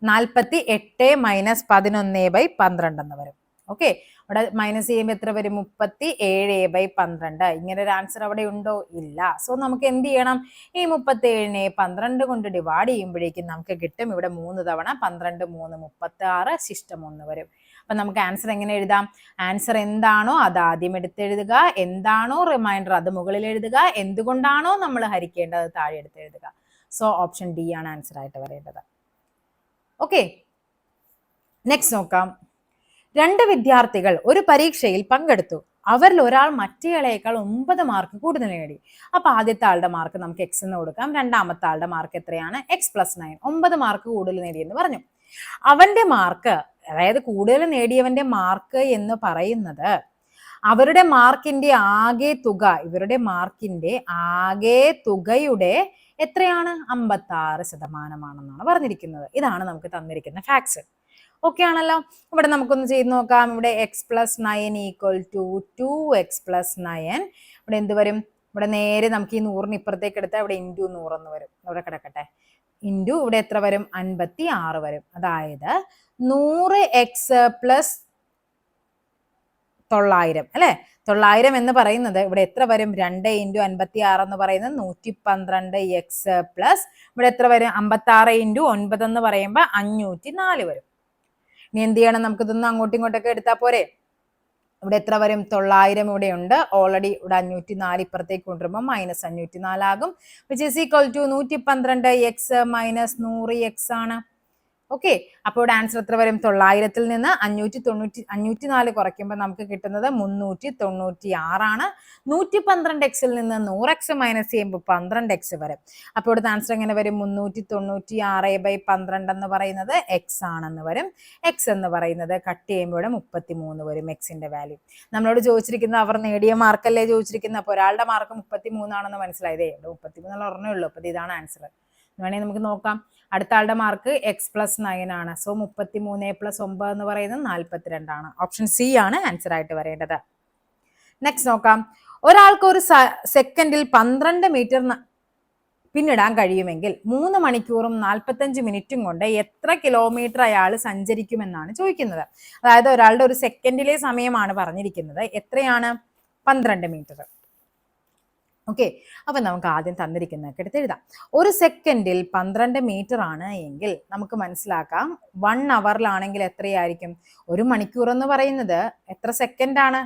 48 - 11/12 എന്ന് വരും. ഓക്കെ, അവിടെ മൈനസ് ചെയ്യുമ്പോൾ എത്ര വരും? 37/12. ഇങ്ങനെ ഒരു ആൻസർ അവിടെ ഉണ്ടോ? ഇല്ല. സോ നമുക്ക് എന്ത് ചെയ്യണം? ഈ 37നെ 12 കൊണ്ട് ഡിവൈഡ് ചെയ്യുമ്പോഴേക്കും നമുക്ക് കിട്ടും ഇവിടെ 3 തവണ 12 3 36 ശിഷ്ടം 1 വരും. അപ്പൊ നമുക്ക് ആൻസർ എങ്ങനെ എഴുതാം? ആൻസർ എന്താണോ അത് ആദ്യം എടുത്തെഴുതുക, എന്താണോ റിമൈൻഡർ അത് മുകളിൽ എഴുതുക, എന്തുകൊണ്ടാണോ നമ്മൾ ഹരിക്കേണ്ടത് താഴെ എടുത്തെഴുതുക. സോ ഓപ്ഷൻ ഡി ആണ് ആൻസർ ആയിട്ട് വരേണ്ടത്. ഓക്കെ, നെക്സ്റ്റ് നോക്കാം. 2 വിദ്യാർത്ഥികൾ ഒരു പരീക്ഷയിൽ പങ്കെടുത്തു. അവരിൽ ഒരാൾ മറ്റേയാളേക്കാൾ 9 മാർക്ക് കൂടുതൽ നേടി. അപ്പൊ ആദ്യത്തെ ആളുടെ മാർക്ക് നമുക്ക് x എന്ന് കൊടുക്കാം. രണ്ടാമത്തെ ആളുടെ മാർക്ക് എത്രയാണ്? x + 9. 9 മാർക്ക് കൂടുതൽ നേടിയെന്ന് പറഞ്ഞു. അവന്റെ മാർക്ക്, അതായത് കൂടുതൽ നേടിയവന്റെ മാർക്ക് എന്ന് പറയുന്നത് അവരുടെ മാർക്കിന്റെ ആകെ തുക, ഇവരുടെ മാർക്കിന്റെ ആകെ തുകയുടെ എത്രയാണ്? 56% പറഞ്ഞിരിക്കുന്നത്. ഇതാണ് നമുക്ക് തന്നിരിക്കുന്ന ഫാക്ട്സ്. ഓക്കെ ആണല്ലോ. ഇവിടെ നമുക്കൊന്ന് ചെയ്ത് നോക്കാം. ഇവിടെ x + 9 = 2x + 9. ഇവിടെ എന്ത് വരും? ഇവിടെ നേരെ നമുക്ക് ഈ 100ന് ഇപ്പുറത്തേക്ക് എടുത്താൽ ഇവിടെ × 100 എന്ന് വരും. ഇവിടെ കിടക്കട്ടെ. ഇവിടെ എത്ര വരും? 56 വരും. അതായത് 100x + 900 അല്ലെ. 900 എന്ന് പറയുന്നത് ഇവിടെ എത്ര വരും? 2 × 56 എന്ന് പറയുന്നത് 112x + ഇവിടെ എത്ര വരും? 56 × 9 എന്ന് പറയുമ്പോൾ 504 വരും. ഇനി എന്ത് ചെയ്യണം? നമുക്ക് ഇതൊന്നും അങ്ങോട്ടും ഇങ്ങോട്ടൊക്കെ എടുത്താൽ പോരെ. ഇവിടെ എത്ര വരും? 900 ഇവിടെ ഉണ്ട്. ഓൾറെഡി ഇവിടെ 504 ഇപ്പുറത്തേക്ക് കൊണ്ടുവരുമ്പോൾ -504 ആകും. which is equal to 112x - 100x ആണ്. ഓക്കെ, അപ്പോൾ ഇവിടെ ആൻസർ എത്ര വരും? 900ൽ നിന്ന് 504 കുറയ്ക്കുമ്പോൾ നമുക്ക് കിട്ടുന്നത് 396 ആണ്. 112xൽ നിന്ന് 100x മൈനസ് ചെയ്യുമ്പോൾ 12x വരും. അപ്പോൾ ഇവിടുത്തെ ആൻസർ എങ്ങനെ വരും? 396/12 എന്ന് പറയുന്നത് x ആണെന്ന് വരും. x എന്ന് പറയുന്നത് കട്ട് ചെയ്യുമ്പോൾ 33 വരും എക്സിന്റെ വാല്യൂ. നമ്മളോട് ചോദിച്ചിരിക്കുന്നത് അവർ നേടിയ മാർക്കല്ലേ ചോദിച്ചിരിക്കുന്നത്. അപ്പോൾ ഒരാളുടെ മാർക്ക് 33 ആണെന്ന് മനസ്സിലായതേ. ഇവിടെ 33 പറഞ്ഞേ ഉള്ളൂ. അപ്പോൾ ഇതാണ് ആൻസർ. വേണമെങ്കിൽ നമുക്ക് നോക്കാം. അടുത്ത ആളുടെ മാർക്ക് x + 9 ആണ്. സോ 33 + 9 എന്ന് പറയുന്നത് 42 ആണ്. ഓപ്ഷൻ സി ആണ് ആൻസർ ആയിട്ട് വരേണ്ടത്. നെക്സ്റ്റ് നോക്കാം. ഒരാൾക്ക് ഒരു സെക്കൻഡിൽ 12 മീറ്റർ പിന്നിടാൻ കഴിയുമെങ്കിൽ 3 മണിക്കൂറും 45 മിനിറ്റും കൊണ്ട് എത്ര കിലോമീറ്റർ അയാൾ സഞ്ചരിക്കുമെന്നാണ് ചോദിക്കുന്നത്. അതായത് ഒരാളുടെ ഒരു സെക്കൻഡിലെ സമയമാണ് പറഞ്ഞിരിക്കുന്നത്. എത്രയാണ്? 12 മീറ്റർ. ഓക്കെ, അപ്പൊ നമുക്ക് ആദ്യം തന്നിരിക്കുന്നതൊക്കെ എടുത്ത് എഴുതാം. ഒരു സെക്കൻഡിൽ 12 മീറ്റർ ആണ് എങ്കിൽ നമുക്ക് മനസ്സിലാക്കാം 1 അവറിലാണെങ്കിൽ എത്രയായിരിക്കും? 1 മണിക്കൂർ എന്ന് പറയുന്നത് എത്ര സെക്കൻഡ് ആണ്?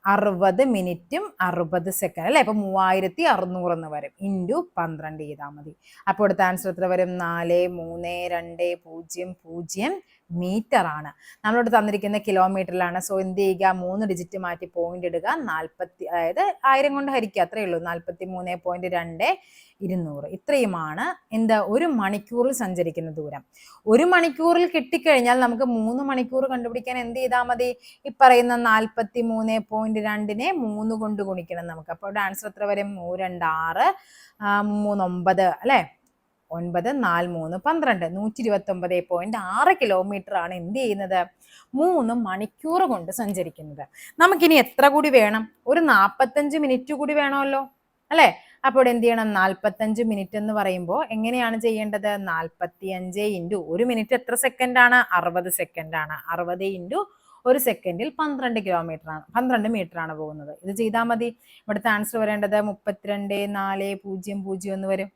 60 മിനിറ്റും 60 സെക്കൻഡ് അല്ലെ. അപ്പൊ 3600 എന്ന് വരും. × 12 ചെയ്താൽ മതി. അപ്പോൾ ഇവിടുത്തെ ആൻസർ എത്ര വരും? 4 3 2 0 0 മീറ്റർ ആണ്. നമ്മളോട് തന്നിരിക്കുന്ന കിലോമീറ്ററിലാണ്. സോ എന്ത് ചെയ്യുക, 3 ഡിജിറ്റ് മാറ്റി പോയിന്റ് ഇടുക, 40, അതായത് 1000 കൊണ്ട് ഹരിക്കുക, അത്രയേ ഉള്ളൂ. 43.2 ഇത്രയുമാണ് എന്ത്, 1 മണിക്കൂറിൽ സഞ്ചരിക്കുന്ന ദൂരം. 1 മണിക്കൂറിൽ കിട്ടിക്കഴിഞ്ഞാൽ നമുക്ക് 3 മണിക്കൂർ കണ്ടുപിടിക്കാൻ എന്ത് ചെയ്താൽ മതി, ഈ പറയുന്ന 43.2നെ 3 കൊണ്ട് ഗുണിക്കണം നമുക്ക്. അപ്പോൾ ഇവിടെ ആൻസർ എത്ര വരും, 3 2 6 3 9 അല്ലെ, 9 4 3 12, 129.6 കിലോമീറ്റർ ആണ് എന്ത് ചെയ്യുന്നത്, 3 മണിക്കൂർ കൊണ്ട് സഞ്ചരിക്കുന്നത്. നമുക്കിനി എത്ര കൂടി വേണം, ഒരു 45 മിനിറ്റ് കൂടി വേണമല്ലോ അല്ലെ. അപ്പോൾ എന്ത് ചെയ്യണം, 45 മിനിറ്റ് എന്ന് പറയുമ്പോൾ എങ്ങനെയാണ് ചെയ്യേണ്ടത്, 45 ഇൻറ്റു 1 മിനിറ്റ് എത്ര സെക്കൻഡ് ആണ്, 60 സെക്കൻഡ് ആണ്. 60 ഇൻറ്റു 1 സെക്കൻഡിൽ 12 കിലോമീറ്റർ ആണ്, 12 മീറ്റർ ആണ് പോകുന്നത്. ഇത് ചെയ്താൽ മതി. ഇവിടുത്തെ ആൻസർ വരേണ്ടത് 32.400 എന്ന് വരും.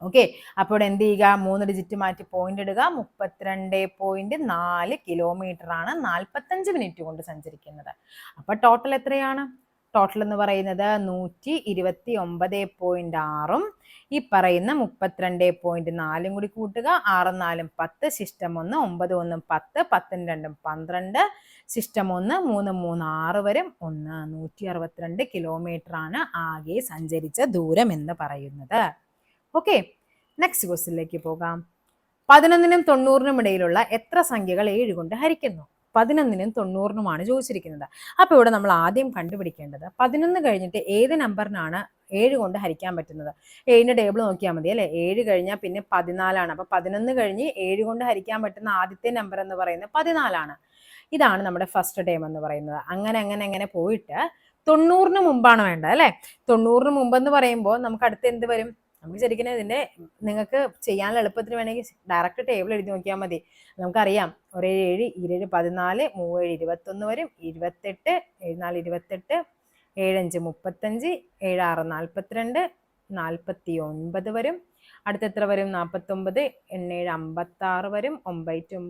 ഓക്കെ, അപ്പോൾ എന്ത് ചെയ്യുക, 3 ഡിജിറ്റ് മാറ്റി പോയിന്റ് ഇടുക, 32.4 കിലോമീറ്റർ ആണ് 45 മിനിറ്റ് കൊണ്ട് സഞ്ചരിക്കുന്നത്. അപ്പൊ ടോട്ടൽ എത്രയാണ്, ടോട്ടൽ എന്ന് പറയുന്നത് 129.6 ഈ പറയുന്ന 32.4 കൂടി കൂട്ടുക, 6 4 10, സിസ്റ്റം 1 9 1 10, 10 2 12, സിസ്റ്റം 1 3 3 6 വരും, 162 കിലോമീറ്റർ ആണ് ആകെ സഞ്ചരിച്ച ദൂരം എന്ന് പറയുന്നത്. ഓക്കെ, നെക്സ്റ്റ് ക്വസ്റ്റ്യനിലേക്ക് പോകാം. 11നും 90നും ഇടയിലുള്ള എത്ര സംഖ്യകൾ 7 കൊണ്ട് ഹരിക്കുന്നു? 11നും 90നുമാണ് ചോദിച്ചിരിക്കുന്നത്. അപ്പൊ ഇവിടെ നമ്മൾ ആദ്യം കണ്ടുപിടിക്കേണ്ടത് 11 കഴിഞ്ഞിട്ട് ഏത് നമ്പറിനാണ് 7 കൊണ്ട് ഹരിക്കാൻ പറ്റുന്നത്. 7ന്റെ ടേബിൾ നോക്കിയാൽ മതി അല്ലെ. 7 കഴിഞ്ഞാൽ പിന്നെ 14 അപ്പൊ 11 കഴിഞ്ഞ് 7 കൊണ്ട് ഹരിക്കാൻ പറ്റുന്ന ആദ്യത്തെ നമ്പർ എന്ന് പറയുന്നത് 14. ഇതാണ് നമ്മുടെ ഫസ്റ്റ് ടേം എന്ന് പറയുന്നത്. അങ്ങനെ അങ്ങനെ അങ്ങനെ പോയിട്ട് 90ന് മുമ്പാണ് വേണ്ടത് അല്ലെ. 90ന് മുമ്പെന്ന് പറയുമ്പോൾ നമുക്ക് അടുത്ത് എന്ത് വരും, നമുക്ക് ശരിക്കും ഇതിന്റെ നിങ്ങൾക്ക് ചെയ്യാനുള്ള എളുപ്പത്തിന് വേണമെങ്കിൽ ഡയറക്റ്റ് ടേബിൾ എഴുതി നോക്കിയാൽ മതി. നമുക്കറിയാം, 1 7 27 14 3 21 വരും, 28 74 28, 7 5 35, 7 6 42, 49 വരും. അടുത്ത എത്ര വരും, 49, 8 7 56 വരും, 9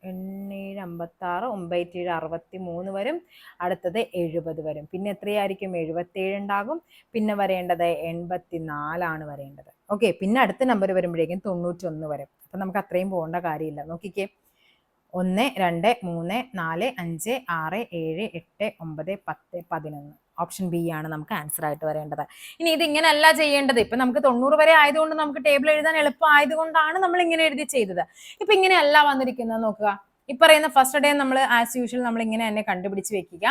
56, 9 7 63 വരും. അടുത്തത് 70 വരും. പിന്നെ എത്രയായിരിക്കും, 77 ഉണ്ടാകും. പിന്നെ വരേണ്ടത് 84 ആണ് വരേണ്ടത്. ഓക്കെ, പിന്നെ അടുത്ത നമ്പർ വരുമ്പോഴേക്കും 91 വരും. അപ്പൊ നമുക്ക് അത്രയും പോകേണ്ട കാര്യമില്ല. നോക്കിക്കേ, 1 2 3 4 5 6 7 8 9 10 11. ഓപ്ഷൻ ബി ആണ് നമുക്ക് ആൻസർ ആയിട്ട് വരേണ്ടത്. ഇനി ഇത് ഇങ്ങനെയല്ല ചെയ്യേണ്ടത്. ഇപ്പൊ നമുക്ക് 90 വരെ ആയതുകൊണ്ട് നമുക്ക് ടേബിൾ എഴുതാൻ എളുപ്പം ആയതുകൊണ്ടാണ് നമ്മൾ ഇങ്ങനെ എഴുതി ചെയ്തത്. ഇപ്പൊ ഇങ്ങനെയല്ല വന്നിരിക്കുന്നത്. നോക്കുക, ഈ പറയുന്ന ഫസ്റ്റ് ഡേ നമ്മൾ ആസ് യൂഷ്വൽ നമ്മൾ ഇങ്ങനെ തന്നെ കണ്ടുപിടിച്ച് വെക്കുക.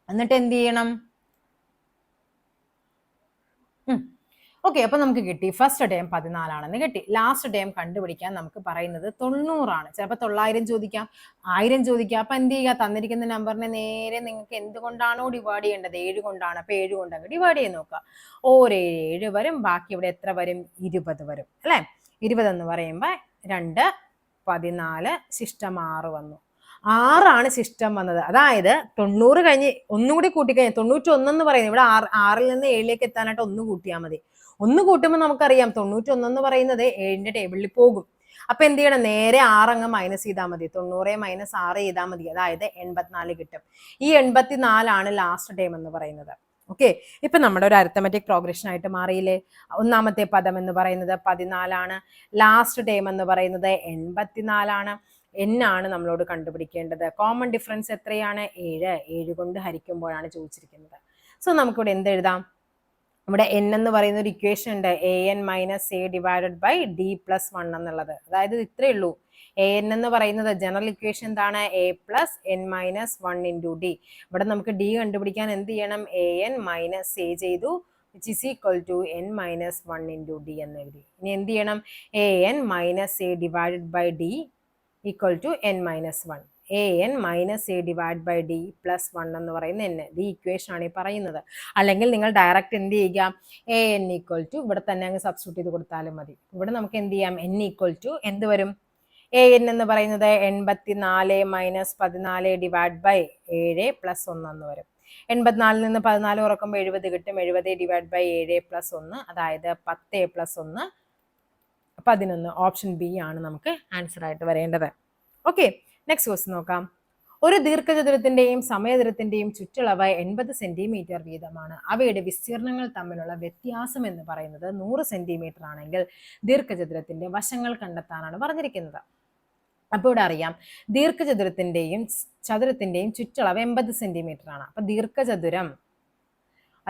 എന്നിട്ട് എന്ത് ചെയ്യണം, ഓക്കെ, അപ്പൊ നമുക്ക് കിട്ടി ഫസ്റ്റ് ടേം 14 ആണെന്ന് കിട്ടി. ലാസ്റ്റ് ടേം കണ്ടുപിടിക്കാൻ നമുക്ക് പറയുന്നത് 90 ആണ്. ചിലപ്പോൾ 900 ചോദിക്കാം, 1000 ചോദിക്കാം. അപ്പൊ എന്ത് ചെയ്യുക, തന്നിരിക്കുന്ന നമ്പറിനെ നേരെ നിങ്ങൾക്ക് എന്തുകൊണ്ടാണോ ഡിവൈഡ് ചെയ്യേണ്ടത്, 7 കൊണ്ടാണ്. അപ്പൊ 7 കൊണ്ട് അങ്ങ് ഡിവൈഡ് ചെയ്ത് നോക്കുക. 7 വരും, ബാക്കി ഇവിടെ എത്ര വരും, 20 വരും അല്ലെ. 20 എന്ന് പറയുമ്പോൾ 2 14, സിസ്റ്റം 6 വന്നു. 6 ആണ് സിസ്റ്റം വന്നത്. അതായത് 90 കഴിഞ്ഞ് ഒന്നുകൂടി കൂട്ടിക്കഴിഞ്ഞാൽ 91 എന്ന് പറയുന്നത്, ഇവിടെ 6ൽ നിന്ന് 7ലേക്ക് എത്താനായിട്ട് 1 കൂട്ടിയാൽ മതി. 1 കൂട്ടുമ്പോൾ നമുക്കറിയാം 91 എന്ന് പറയുന്നത് 7ന്റെ ടേബിളിൽ പോകും. അപ്പൊ എന്ത് ചെയ്യണം, നേരെ 6 അങ്ങ് മൈനസ് ചെയ്താൽ മതി. 90 - 6 ചെയ്താൽ മതി. അതായത് 84 കിട്ടും. ഈ 84 ആണ് ലാസ്റ്റ് ടേം എന്ന് പറയുന്നത്. ഓക്കെ, ഇപ്പൊ നമ്മുടെ ഒരു അരിത്തമെറ്റിക് പ്രോഗ്രഷൻ ആയിട്ട് മാറിയില്ലേ. ഒന്നാമത്തെ പദം എന്ന് പറയുന്നത് 14 ആണ്, ലാസ്റ്റ് ടേം എന്ന് പറയുന്നത് 84 ആണ്. n ആണ് നമ്മളോട് കണ്ടുപിടിക്കേണ്ടത്. കോമൺ ഡിഫറൻസ് എത്രയാണ്, 7. 7 കൊണ്ട് ഹരിക്കുമ്പോഴാണ് ചോദിച്ചിരിക്കുന്നത്. സോ നമുക്കിവിടെ എന്ത് എഴുതാം, ഇവിടെ n എന്ന് പറയുന്ന ഒരു ഇക്വേഷൻ ഉണ്ട്, an - a divided by d + 1 എന്നുള്ളത്. അതായത് ഇത്രയേ ഉള്ളൂ. an എന്ന് പറയുന്നത് ജനറൽ ഇക്വേഷൻ എന്താണ്, a + n - 1 × d. ഇവിടെ നമുക്ക് d കണ്ടുപിടിക്കാൻ എന്ത് ചെയ്യണം, an - a ചെയ്തു, which is equal to n - 1 × d എന്ന് എഴുതി. ഇനി എന്ത് ചെയ്യണം, an - a divided by d equal to n - 1. an - a divide by d + 1 എന്ന് പറയുന്ന n. ഈ ഇക്വേഷൻ ആണ് ഈ പറയുന്നത്. അല്ലെങ്കിൽ നിങ്ങൾ ഡയറക്റ്റ് എന്ത് ചെയ്യുക, an equal to ഇവിടെ തന്നെ അങ്ങ് സബ്സ്റ്റിറ്റ്യൂട്ട് ചെയ്ത് കൊടുത്താലും മതി. ഇവിടെ നമുക്ക് എന്ത് ചെയ്യാം, n equal to എന്ത് വരും, an എന്ന് പറയുന്നത് 84 - 14 ഡിവൈഡ് ബൈ 7 + 1 എന്ന് വരും. 84ൽ നിന്ന് 14 കുറക്കുമ്പോൾ 70 കിട്ടും. 70 ഡിവൈഡ് ബൈ 7 + 1, അതായത് 10 + 1 11. ഓപ്ഷൻ ബി ആണ് നമുക്ക് ആൻസർ ആയിട്ട് വരേണ്ടത്. ഓക്കെ, നെക്സ്റ്റ് ക്വസ്റ്റ്യൻ നോക്കാം. ഒരു ദീർഘചതുരത്തിന്റെയും സമയചതുരത്തിന്റെയും ചുറ്റളവ് 80 സെന്റിമീറ്റർ വീതമാണ്. അവയുടെ വിസ്തീർണങ്ങൾ തമ്മിലുള്ള വ്യത്യാസം എന്ന് പറയുന്നത് 100 സെന്റിമീറ്റർ ആണെങ്കിൽ ദീർഘചതുരത്തിന്റെ വശങ്ങൾ കണ്ടെത്താനാണ് പറഞ്ഞിരിക്കുന്നത്. അപ്പൊ ഇവിടെ അറിയാം ദീർഘചതുരത്തിന്റെയും ചതുരത്തിന്റെയും ചുറ്റളവ് 80 സെന്റിമീറ്റർ ആണ്. അപ്പൊ ദീർഘചതുരം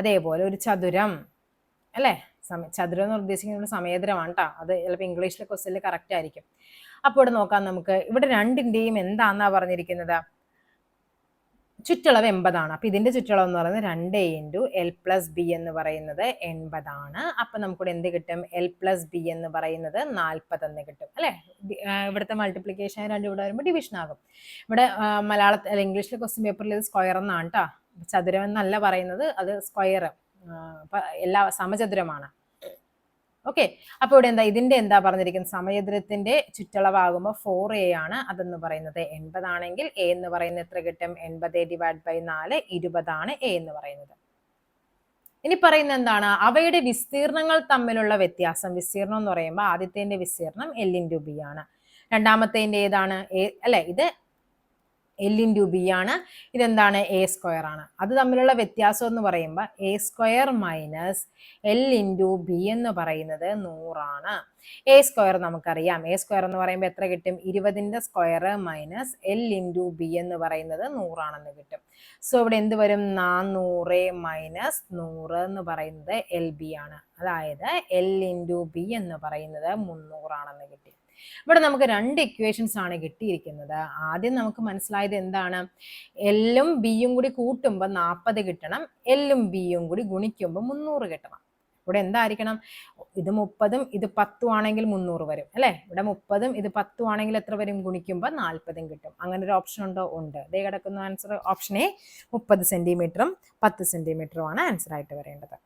അതേപോലെ ഒരു ചതുരം അല്ലേ, ചതുരം എന്ന് ഉദ്ദേശിക്കുന്നത് സമയദ്രമാണ് കേട്ടോ. അത് ചിലപ്പോൾ ഇംഗ്ലീഷിലെ ക്വസ്റ്റ്യനിൽ കറക്റ്റ് ആയിരിക്കും. അപ്പോൾ ഇവിടെ നോക്കാം നമുക്ക്. ഇവിടെ രണ്ടിന്റെയും എന്താന്നാ പറഞ്ഞിരിക്കുന്നത്, ചുറ്റളവ് 80 ആണ്. അപ്പൊ ഇതിന്റെ ചുറ്റളവ് എന്ന് പറയുന്നത് 2 ഇൻറ്റു എൽ പ്ലസ് ബി എന്ന് പറയുന്നത് 80 ആണ്. അപ്പൊ നമുക്കിവിടെ എന്ത് കിട്ടും, എൽ പ്ലസ് ബി എന്ന് പറയുന്നത് 40 എന്ന് കിട്ടും അല്ലെ. ഇവിടുത്തെ മൾട്ടിപ്ലിക്കേഷൻ രണ്ട് ഇവിടെ വരുമ്പോൾ ഡിവിഷൻ ആകും. ഇവിടെ മലയാളത്തിൽ ഇംഗ്ലീഷിലെ ക്വസ്റ്റ്യൻ പേപ്പറിൽ ഇത് സ്ക്വയർ എന്നാണ് കേട്ടോ, ചതുരം എന്നല്ല പറയുന്നത്, അത് സ്ക്വയർ, എല്ലാ സമചതുരമാണ്. ഓക്കെ, അപ്പൊ ഇവിടെ ഇതിന്റെ എന്താ പറഞ്ഞിരിക്കുന്നത്, സമചതുരത്തിന്റെ ചുറ്റളവാകുമ്പോൾ 4a ആണ്. അതെന്ന് പറയുന്നത് 80 ആണെങ്കിൽ a എന്ന് പറയുന്നത് എത്ര കിട്ടും, 80 ഡിവൈഡ് ബൈ 4 20 ആണ് a എന്ന് പറയുന്നത്. ഇനി പറയുന്നത് എന്താണ്, അവയുടെ വിസ്തീർണങ്ങൾ തമ്മിലുള്ള വ്യത്യാസം. വിസ്തീർണം എന്ന് പറയുമ്പോൾ ആദ്യത്തെ വിസ്തീർണം എൽ ഇൻറ്റു ബി ആണ്, രണ്ടാമത്തെ ഏതാണ് അല്ലെ, ഇത് എൽ ഇൻറ്റു ബി ആണ്, ഇതെന്താണ് എ സ്ക്വയർ ആണ്. അത് തമ്മിലുള്ള വ്യത്യാസം എന്ന് പറയുമ്പോൾ a square minus l into b എന്ന് പറയുന്നത് 100 ആണ്. എ സ്ക്വയർ നമുക്കറിയാം, എ സ്ക്വയർ എന്ന് പറയുമ്പോൾ എത്ര കിട്ടും, 20ന്റെ square minus l into b എന്ന് പറയുന്നത് 100 ആണെന്ന് കിട്ടും. സോ ഇവിടെ എന്ത് വരും, 400 മൈനസ് 100 എന്ന് പറയുന്നത് എൽ ബി ആണ്. അതായത് എൽ ഇൻറ്റു ബി എന്ന് പറയുന്നത് 300 ആണെന്ന് കിട്ടി. ഇവിടെ നമുക്ക് രണ്ട് ഇക്വേഷൻസ് ആണ് കിട്ടിയിരിക്കുന്നത്. ആദ്യം നമുക്ക് മനസ്സിലായത് എന്താണ്, എല്ലും ബിയും കൂടി കൂട്ടുമ്പോൾ 40 കിട്ടണം, എല്ലും ബിയും കൂടി ഗുണിക്കുമ്പോൾ 300 കിട്ടണം. ഇവിടെ എന്തായിരിക്കണം, ഇത് 30ഉം ഇത് 10ഉം ആണെങ്കിൽ 300 വരും അല്ലെ. ഇവിടെ 30ഉം ഇത് 10ഉം ആണെങ്കിൽ എത്ര വരും, ഗുണിക്കുമ്പോൾ 40ഉം കിട്ടും. അങ്ങനെ ഒരു ഓപ്ഷൻ ഉണ്ടോ, ഉണ്ട്. ഇതേ കിടക്കുന്ന ആൻസർ ഓപ്ഷൻ എ 30 സെന്റിമീറ്ററും 10 സെന്റിമീറ്ററും ആണ് ആൻസർ ആയിട്ട് വരേണ്ടത്.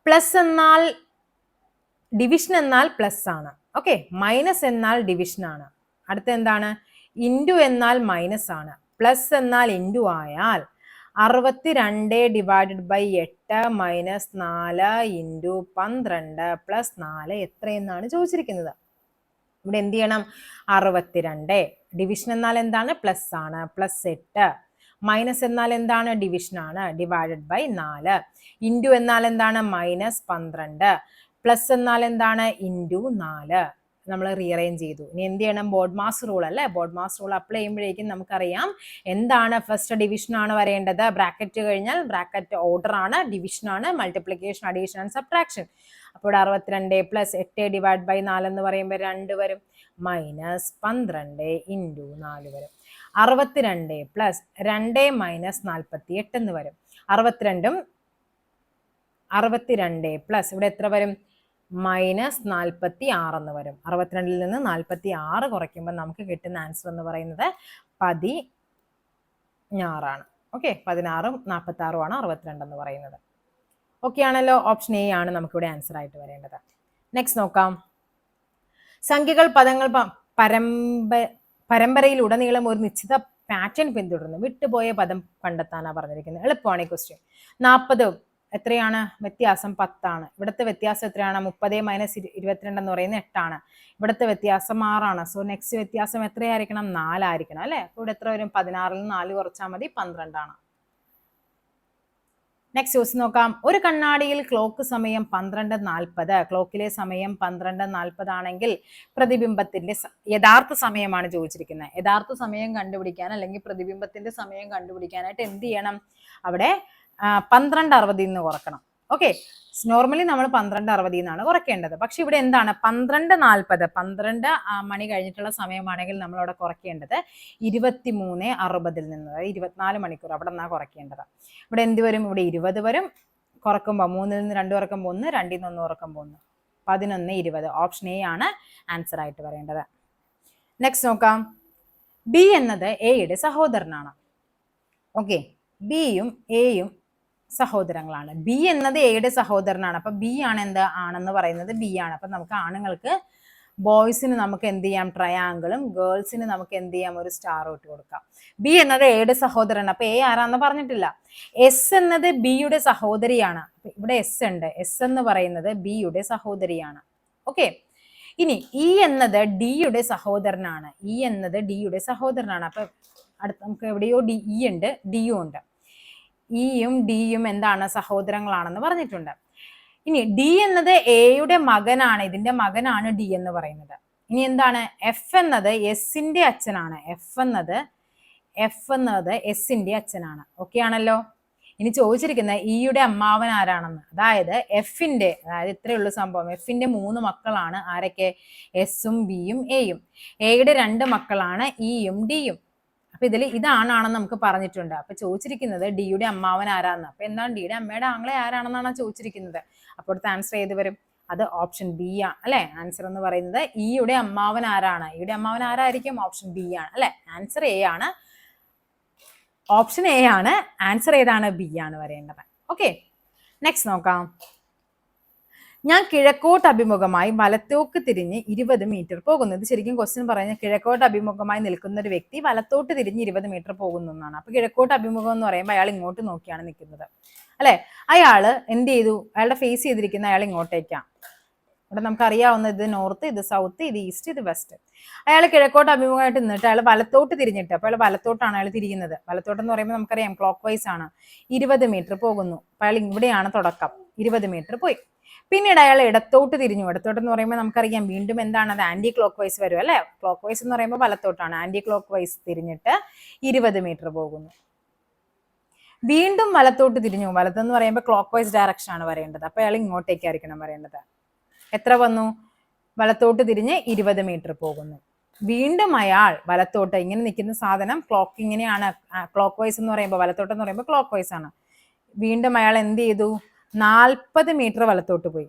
പ്ലസ് എന്നാൽ ഡിവിഷൻ എന്നാൽ പ്ലസ് ആണ്. ഓക്കെ, മൈനസ് എന്നാൽ ഡിവിഷൻ ആണ്. അടുത്ത എന്താണ്, ഇൻറ്റു എന്നാൽ മൈനസ് ആണ്. പ്ലസ് എന്നാൽ ഇൻറ്റു ആയാൽ 62 divided by 8 minus 4 into 12 plus 4 എത്രയെന്നാണ് ചോദിച്ചിരിക്കുന്നത്. ഇവിടെ എന്ത് ചെയ്യണം, 62 ഡിവിഷൻ എന്നാൽ എന്താണ്, പ്ലസ് ആണ്, പ്ലസ് 8, മൈനസ് എന്നാൽ എന്താണ്, ഡിവിഷൻ ആണ്, ഡിവൈഡഡ് ബൈ 4, ഇൻറ്റു എന്നാൽ എന്താണ്, മൈനസ് 12, പ്ലസ് എന്നാൽ എന്താണ്, ഇൻറ്റു 4. നമ്മൾ റീഅറേഞ്ച് ചെയ്തു. ഇനി എന്ത് ചെയ്യണം, ബോർഡ് മാസ് റൂൾ അല്ലേ, ബോർഡ് മാസ് റൂൾ അപ്ലൈ ചെയ്യുമ്പോഴേക്കും നമുക്കറിയാം എന്താണ്, ഫസ്റ്റ് ഡിവിഷൻ ആണ് വരേണ്ടത്. ബ്രാക്കറ്റ് കഴിഞ്ഞാൽ ബ്രാക്കറ്റ് ഓർഡർ ആണ്, ഡിവിഷൻ ആണ്, മൾട്ടിപ്ലിക്കേഷൻ, അഡീഷൻ ആൻഡ് സബ്ട്രാക്ഷൻ. അപ്പോൾ 62 പ്ലസ് 8 ഡിവൈഡ് ബൈ 4 എന്ന് പറയുമ്പോൾ 2 വരും, മൈനസ് 12 ഇൻറ്റു 4 വരും. 62 പ്ലസ് 2 മൈനസ് 48 എന്ന് വരും. 62 പ്ലസ് ഇവിടെ എത്ര വരും, മൈനസ് 46 എന്ന് വരും. 62ൽ നിന്ന് 46 കുറയ്ക്കുമ്പോൾ നമുക്ക് കിട്ടുന്ന ആൻസർ എന്ന് പറയുന്നത് 16 ആണ്. ഓക്കെ, 16ഉം 46ഉം ആണ് 62 എന്ന് പറയുന്നത്. ഓക്കെ ആണല്ലോ, ഓപ്ഷൻ എ ആണ് നമുക്കിവിടെ ആൻസർ ആയിട്ട് വരേണ്ടത്. നെക്സ്റ്റ് നോക്കാം. സംഖ്യകൾ പദങ്ങൾ പരമ്പരയിലുടനീളം ഒരു നിശ്ചിത പാറ്റേൺ പിന്തുടരുന്നു. വിട്ടുപോയ പദം കണ്ടെത്താനാണ് പറഞ്ഞിരിക്കുന്നത്. എളുപ്പമാണ് ഈ ക്വസ്റ്റ്യൻ. 40 എത്രയാണ്, വ്യത്യാസം 10 ആണ്. ഇവിടുത്തെ വ്യത്യാസം എത്രയാണ്, 30 മൈനസ് 22 എന്ന് പറയുന്നത് 8 ആണ്. ഇവിടുത്തെ വ്യത്യാസം 6 ആണ്. സോ നെക്സ്റ്റ് വ്യത്യാസം എത്രയായിരിക്കണം, 4 ആയിരിക്കണം അല്ലെ. അപ്പോൾ ഇവിടെ എത്ര വരും, 16ൽ നിന്ന് 4 കുറച്ചാൽ മതി, 12 ആണ്. നെക്സ്റ്റ് ക്വസ്റ്റ്യൻ നോക്കാം. ഒരു കണ്ണാടിയിൽ ക്ലോക്ക് സമയം 12:40, ക്ലോക്കിലെ സമയം 12:40 ആണെങ്കിൽ പ്രതിബിംബത്തിന്റെ യഥാർത്ഥ സമയമാണ് ചോദിച്ചിരിക്കുന്നത്. യഥാർത്ഥ സമയം കണ്ടുപിടിക്കാൻ അല്ലെങ്കിൽ പ്രതിബിംബത്തിന്റെ സമയം കണ്ടുപിടിക്കാനായിട്ട് എന്ത് ചെയ്യണം, അവിടെ 12:60 നിന്ന് കുറക്കണം. ഓക്കെ, നോർമലി നമ്മൾ 12:60 എന്നാണ് കുറയ്ക്കേണ്ടത്. പക്ഷെ ഇവിടെ എന്താണ്, 12:40, 12 മണി കഴിഞ്ഞിട്ടുള്ള സമയമാണെങ്കിൽ നമ്മൾ അവിടെ കുറയ്ക്കേണ്ടത് 23:60 നിന്ന്, അതായത് 24 മണിക്കൂർ അവിടെ നിന്നാണ് കുറയ്ക്കേണ്ടത്. ഇവിടെ എന്ത് വരും, ഇവിടെ 20 വരും. കുറക്കുമ്പോൾ 3ൽ നിന്ന് 2 കുറക്കുമ്പോൾ 1, 2ൽ നിന്ന് 1 കുറക്കുമ്പോൾ 1, 11:20. ഓപ്ഷൻ എ ആണ് ആൻസർ ആയിട്ട് വരേണ്ടത്. നെക്സ്റ്റ് നോക്കാം. ബി എന്നത് എയുടെ സഹോദരനാണ്. ഓക്കെ, ബിയും എയും സഹോദരങ്ങളാണ്. ബി എന്നത് എയുടെ സഹോദരനാണ്. അപ്പൊ ബി ആണ് എന്ത്, ആണെന്ന് പറയുന്നത് ബി ആണ്. അപ്പൊ നമുക്ക് ആണുങ്ങൾക്ക്, ബോയ്സിന് നമുക്ക് എന്ത് ചെയ്യാം, ട്രയാങ്കിളും, ഗേൾസിന് നമുക്ക് എന്ത് ചെയ്യാം, ഒരു സ്റ്റാർ ഇട്ട് കൊടുക്കാം. ബി എന്നത് എയുടെ സഹോദരൻ. അപ്പൊ എ ആരാന്ന് പറഞ്ഞിട്ടില്ല. എസ് എന്നത് ബിയുടെ സഹോദരിയാണ്. ഇവിടെ എസ് ഉണ്ട്. എസ് എന്ന് പറയുന്നത് ബിയുടെ സഹോദരിയാണ്. ഓക്കെ, ഇനി ഇ എന്നത് ഡിയുടെ സഹോദരനാണ്. ഇ എന്നത് ഡിയുടെ സഹോദരനാണ്. അപ്പൊ അടുത്ത നമുക്ക് എവിടെയോ ഇ ഉണ്ട്, ഡിയും ഉണ്ട്. ഇയും ഡിയും എന്താണ്, സഹോദരങ്ങളാണെന്ന് പറഞ്ഞിട്ടുണ്ട്. ഇനി ഡി എന്നത് എയുടെ മകനാണ്. ഇതിന്റെ മകനാണ് ഡി എന്ന് പറയുന്നത്. ഇനി എന്താണ് എഫ് എന്നത് എസിന്റെ അച്ഛനാണ്. എഫ് എന്നത് എസിന്റെ അച്ഛനാണ്. ഓക്കെ ആണല്ലോ. ഇനി ചോദിച്ചിരിക്കുന്നത് ഇയുടെ അമ്മാവൻ ആരാണെന്ന്. അതായത് അതായത് ഇത്രയേ ഉള്ളൂ സംഭവം. എഫിന്റെ 3 മക്കളാണ് ആരൊക്കെ? എസും ബിയും എയും. എയുടെ 2 മക്കളാണ് ഇയും ഡിയും. അപ്പൊ ഇതാണെന്ന് നമുക്ക് പറഞ്ഞിട്ടുണ്ട്. അപ്പൊ ചോദിച്ചിരിക്കുന്നത് ഡിയുടെ അമ്മാവൻ ആരാന്ന്. അപ്പൊ എന്താണ് ഡിയുടെ അമ്മയുടെ ആങ്ങളെ ആരാണെന്നാണ് ചോദിച്ചിരിക്കുന്നത്. അപ്പോൾ അടുത്ത ആൻസർ ഏത് വരും? അത് ഓപ്ഷൻ ബി ആണ് അല്ലെ. ആൻസർ എന്ന് പറയുന്നത് ഇയുടെ അമ്മാവൻ ആരാണ്? ഇയുടെ അമ്മാവൻ ആരായിരിക്കും? ഓപ്ഷൻ ബി ആണ് അല്ലെ. ആൻസർ എ ആണ്. ഓപ്ഷൻ എ ആണ്. ആൻസർ ഏതാണ്? ബി ആണ് വരേണ്ടത്. ഓക്കെ, നെക്സ്റ്റ് നോക്കാം. ഞാൻ കിഴക്കോട്ട് അഭിമുഖമായി വലത്തോട്ട് തിരിഞ്ഞ് 20 മീറ്റർ പോകുന്നു. ഇത് ശരിക്കും ക്വസ്റ്റ്യൻ പറയുന്നത് കിഴക്കോട്ട് അഭിമുഖമായി നിൽക്കുന്ന ഒരു വ്യക്തി വലത്തോട്ട് തിരിഞ്ഞ് 20 മീറ്റർ പോകുന്നു എന്നാണ്. അപ്പൊ കിഴക്കോട്ട് അഭിമുഖം എന്ന് പറയുമ്പോൾ അയാൾ ഇങ്ങോട്ട് നോക്കിയാണ് നിൽക്കുന്നത് അല്ലെ. അയാള് എന്ത് ചെയ്തു? അയാളുടെ ഫേസ് ചെയ്തിരിക്കുന്ന അയാൾ ഇങ്ങോട്ടേക്കാണ്. ഇവിടെ നമുക്ക് അറിയാവുന്ന ഇത് നോർത്ത്, ഇത് സൗത്ത്, ഇത് ഈസ്റ്റ്, ഇത് വെസ്റ്റ്. അയാൾ കിഴക്കോട്ട് അഭിമുഖമായിട്ട് നിന്നിട്ട് അയാൾ വലത്തോട്ട് തിരിഞ്ഞിട്ട്, അപ്പൊ അയാൾ വലത്തോട്ടാണ് അയാൾ തിരിയുന്നത്. വലത്തോട്ട് എന്ന് പറയുമ്പോൾ നമുക്കറിയാം ക്ലോക്ക് വൈസ് ആണ്. 20 മീറ്റർ പോകുന്നു. അപ്പൊ അയാൾ ഇവിടെയാണ് തുടക്കം. 20 മീറ്റർ പോയി. പിന്നീട് അയാൾ ഇടത്തോട്ട് തിരിഞ്ഞു. ഇടത്തോട്ട് എന്ന് പറയുമ്പോൾ നമുക്കറിയാം വീണ്ടും എന്താണ്? അത് ആന്റി ക്ലോക്ക് വൈസ് വരും അല്ലെ. ക്ലോക്ക് വൈസ് എന്ന് പറയുമ്പോൾ വലത്തോട്ടാണ്. ആന്റി ക്ലോക്ക് വൈസ് തിരിഞ്ഞിട്ട് 20 മീറ്റർ പോകുന്നു. വീണ്ടും വലത്തോട്ട് തിരിഞ്ഞു. വലത്തെന്ന് പറയുമ്പോൾ ക്ലോക്ക് വൈസ് ഡയറക്ഷൻ ആണ് വരേണ്ടത്. അപ്പൊ അയാൾ ഇങ്ങോട്ടേക്കായിരിക്കണം വരേണ്ടത്. എത്ര വന്നു? വലത്തോട്ട് തിരിഞ്ഞ് 20 മീറ്റർ പോകുന്നു. വീണ്ടും അയാൾ വലത്തോട്ട്, ഇങ്ങനെ നിൽക്കുന്ന സാധനം ക്ലോക്ക് ഇങ്ങനെയാണ്. ക്ലോക്ക് വൈസ് എന്ന് പറയുമ്പോൾ വലത്തോട്ട് എന്ന് പറയുമ്പോൾ ക്ലോക്ക് വൈസ് ആണ്. വീണ്ടും അയാൾ എന്ത് ചെയ്തു? 40 മീറ്റർ വലത്തോട്ട് പോയി.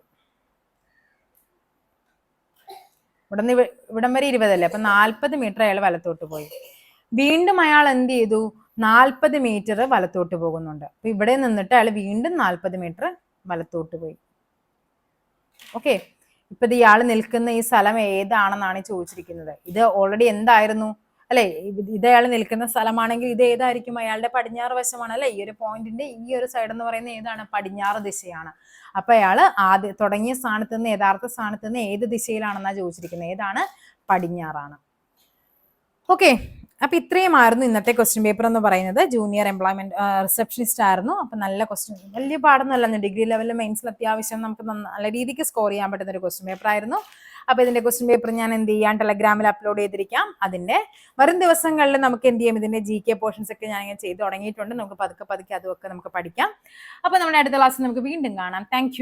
ഇവിടം വരെ 20 അല്ലേ. അപ്പൊ 40 മീറ്റർ അയാൾ വലത്തോട്ട് പോയി. വീണ്ടും അയാൾ എന്ത് ചെയ്തു? 40 മീറ്റർ വലത്തോട്ട് പോകുന്നുണ്ട്. അപ്പൊ ഇവിടെ നിന്നിട്ട് അയാൾ വീണ്ടും 40 മീറ്റർ വലത്തോട്ട് പോയി. ഓക്കെ, ഇപ്പൊ ഇയാൾ നിൽക്കുന്ന ഈ സ്ഥലം ഏതാണെന്നാണ് ചോദിച്ചിരിക്കുന്നത്. ഇത് ഓൾറെഡി എന്തായിരുന്നു അല്ലെ. ഇത് അയാൾ നിൽക്കുന്ന സ്ഥലമാണെങ്കിൽ ഇത് ഏതായിരിക്കും? അയാളുടെ പടിഞ്ഞാറ് വശമാണ് അല്ലെ. ഈ ഒരു പോയിന്റിന്റെ ഈ ഒരു സൈഡ് എന്ന് പറയുന്നത് ഏതാണ്? പടിഞ്ഞാറ് ദിശയാണ്. അപ്പൊ അയാൾ തുടങ്ങിയ സ്ഥാനത്ത് നിന്ന് യഥാർത്ഥ സ്ഥാനത്ത് നിന്ന് ഏത് ദിശയിലാണെന്നാ ചോദിച്ചിരിക്കുന്നത്? ഏതാണ്? പടിഞ്ഞാറാണ്. ഓക്കെ, അപ്പൊ ഇത്രയുമായിരുന്നു ഇന്നത്തെ ക്വസ്റ്റ്യൻ പേപ്പർ എന്ന് പറയുന്നത്. ജൂനിയർ എംപ്ലോയ്മെന്റ് റിസപ്ഷനിസ്റ്റ് ആയിരുന്നു. അപ്പൊ നല്ല ക്വസ്റ്റ്യൻ, വലിയ പാടൊന്നുമല്ല. ഡിഗ്രി ലെവലിൽ മെയിൻസിൽ അത്യാവശ്യം നമുക്ക് നല്ല രീതിക്ക് സ്കോർ ചെയ്യാൻ പറ്റുന്ന ഒരു ക്വസ്റ്റ്യൻ പേപ്പർ ആയിരുന്നു. അപ്പൊ ഇതിന്റെ ക്വസ്റ്റ്യൻ പേപ്പർ ഞാൻ എന്ത് ചെയ്യാം? ടെലഗ്രാമിൽ അപ്ലോഡ് ചെയ്തിരിക്കാം. അതിന്റെ വരും ദിവസങ്ങളിൽ നമുക്ക് എന്ത് ചെയ്യാം? ഇതിന്റെ GK പോർഷൻസ് ഒക്കെ ഞാൻ ഇങ്ങനെ ചെയ്ത് തുടങ്ങിയിട്ടുണ്ട്. നമുക്ക് പതുക്കെ അതൊക്കെ നമുക്ക് പഠിക്കാം. അപ്പൊ നമ്മുടെ അടുത്ത ക്ലാസ്സിൽ നമുക്ക് വീണ്ടും കാണാം. താങ്ക്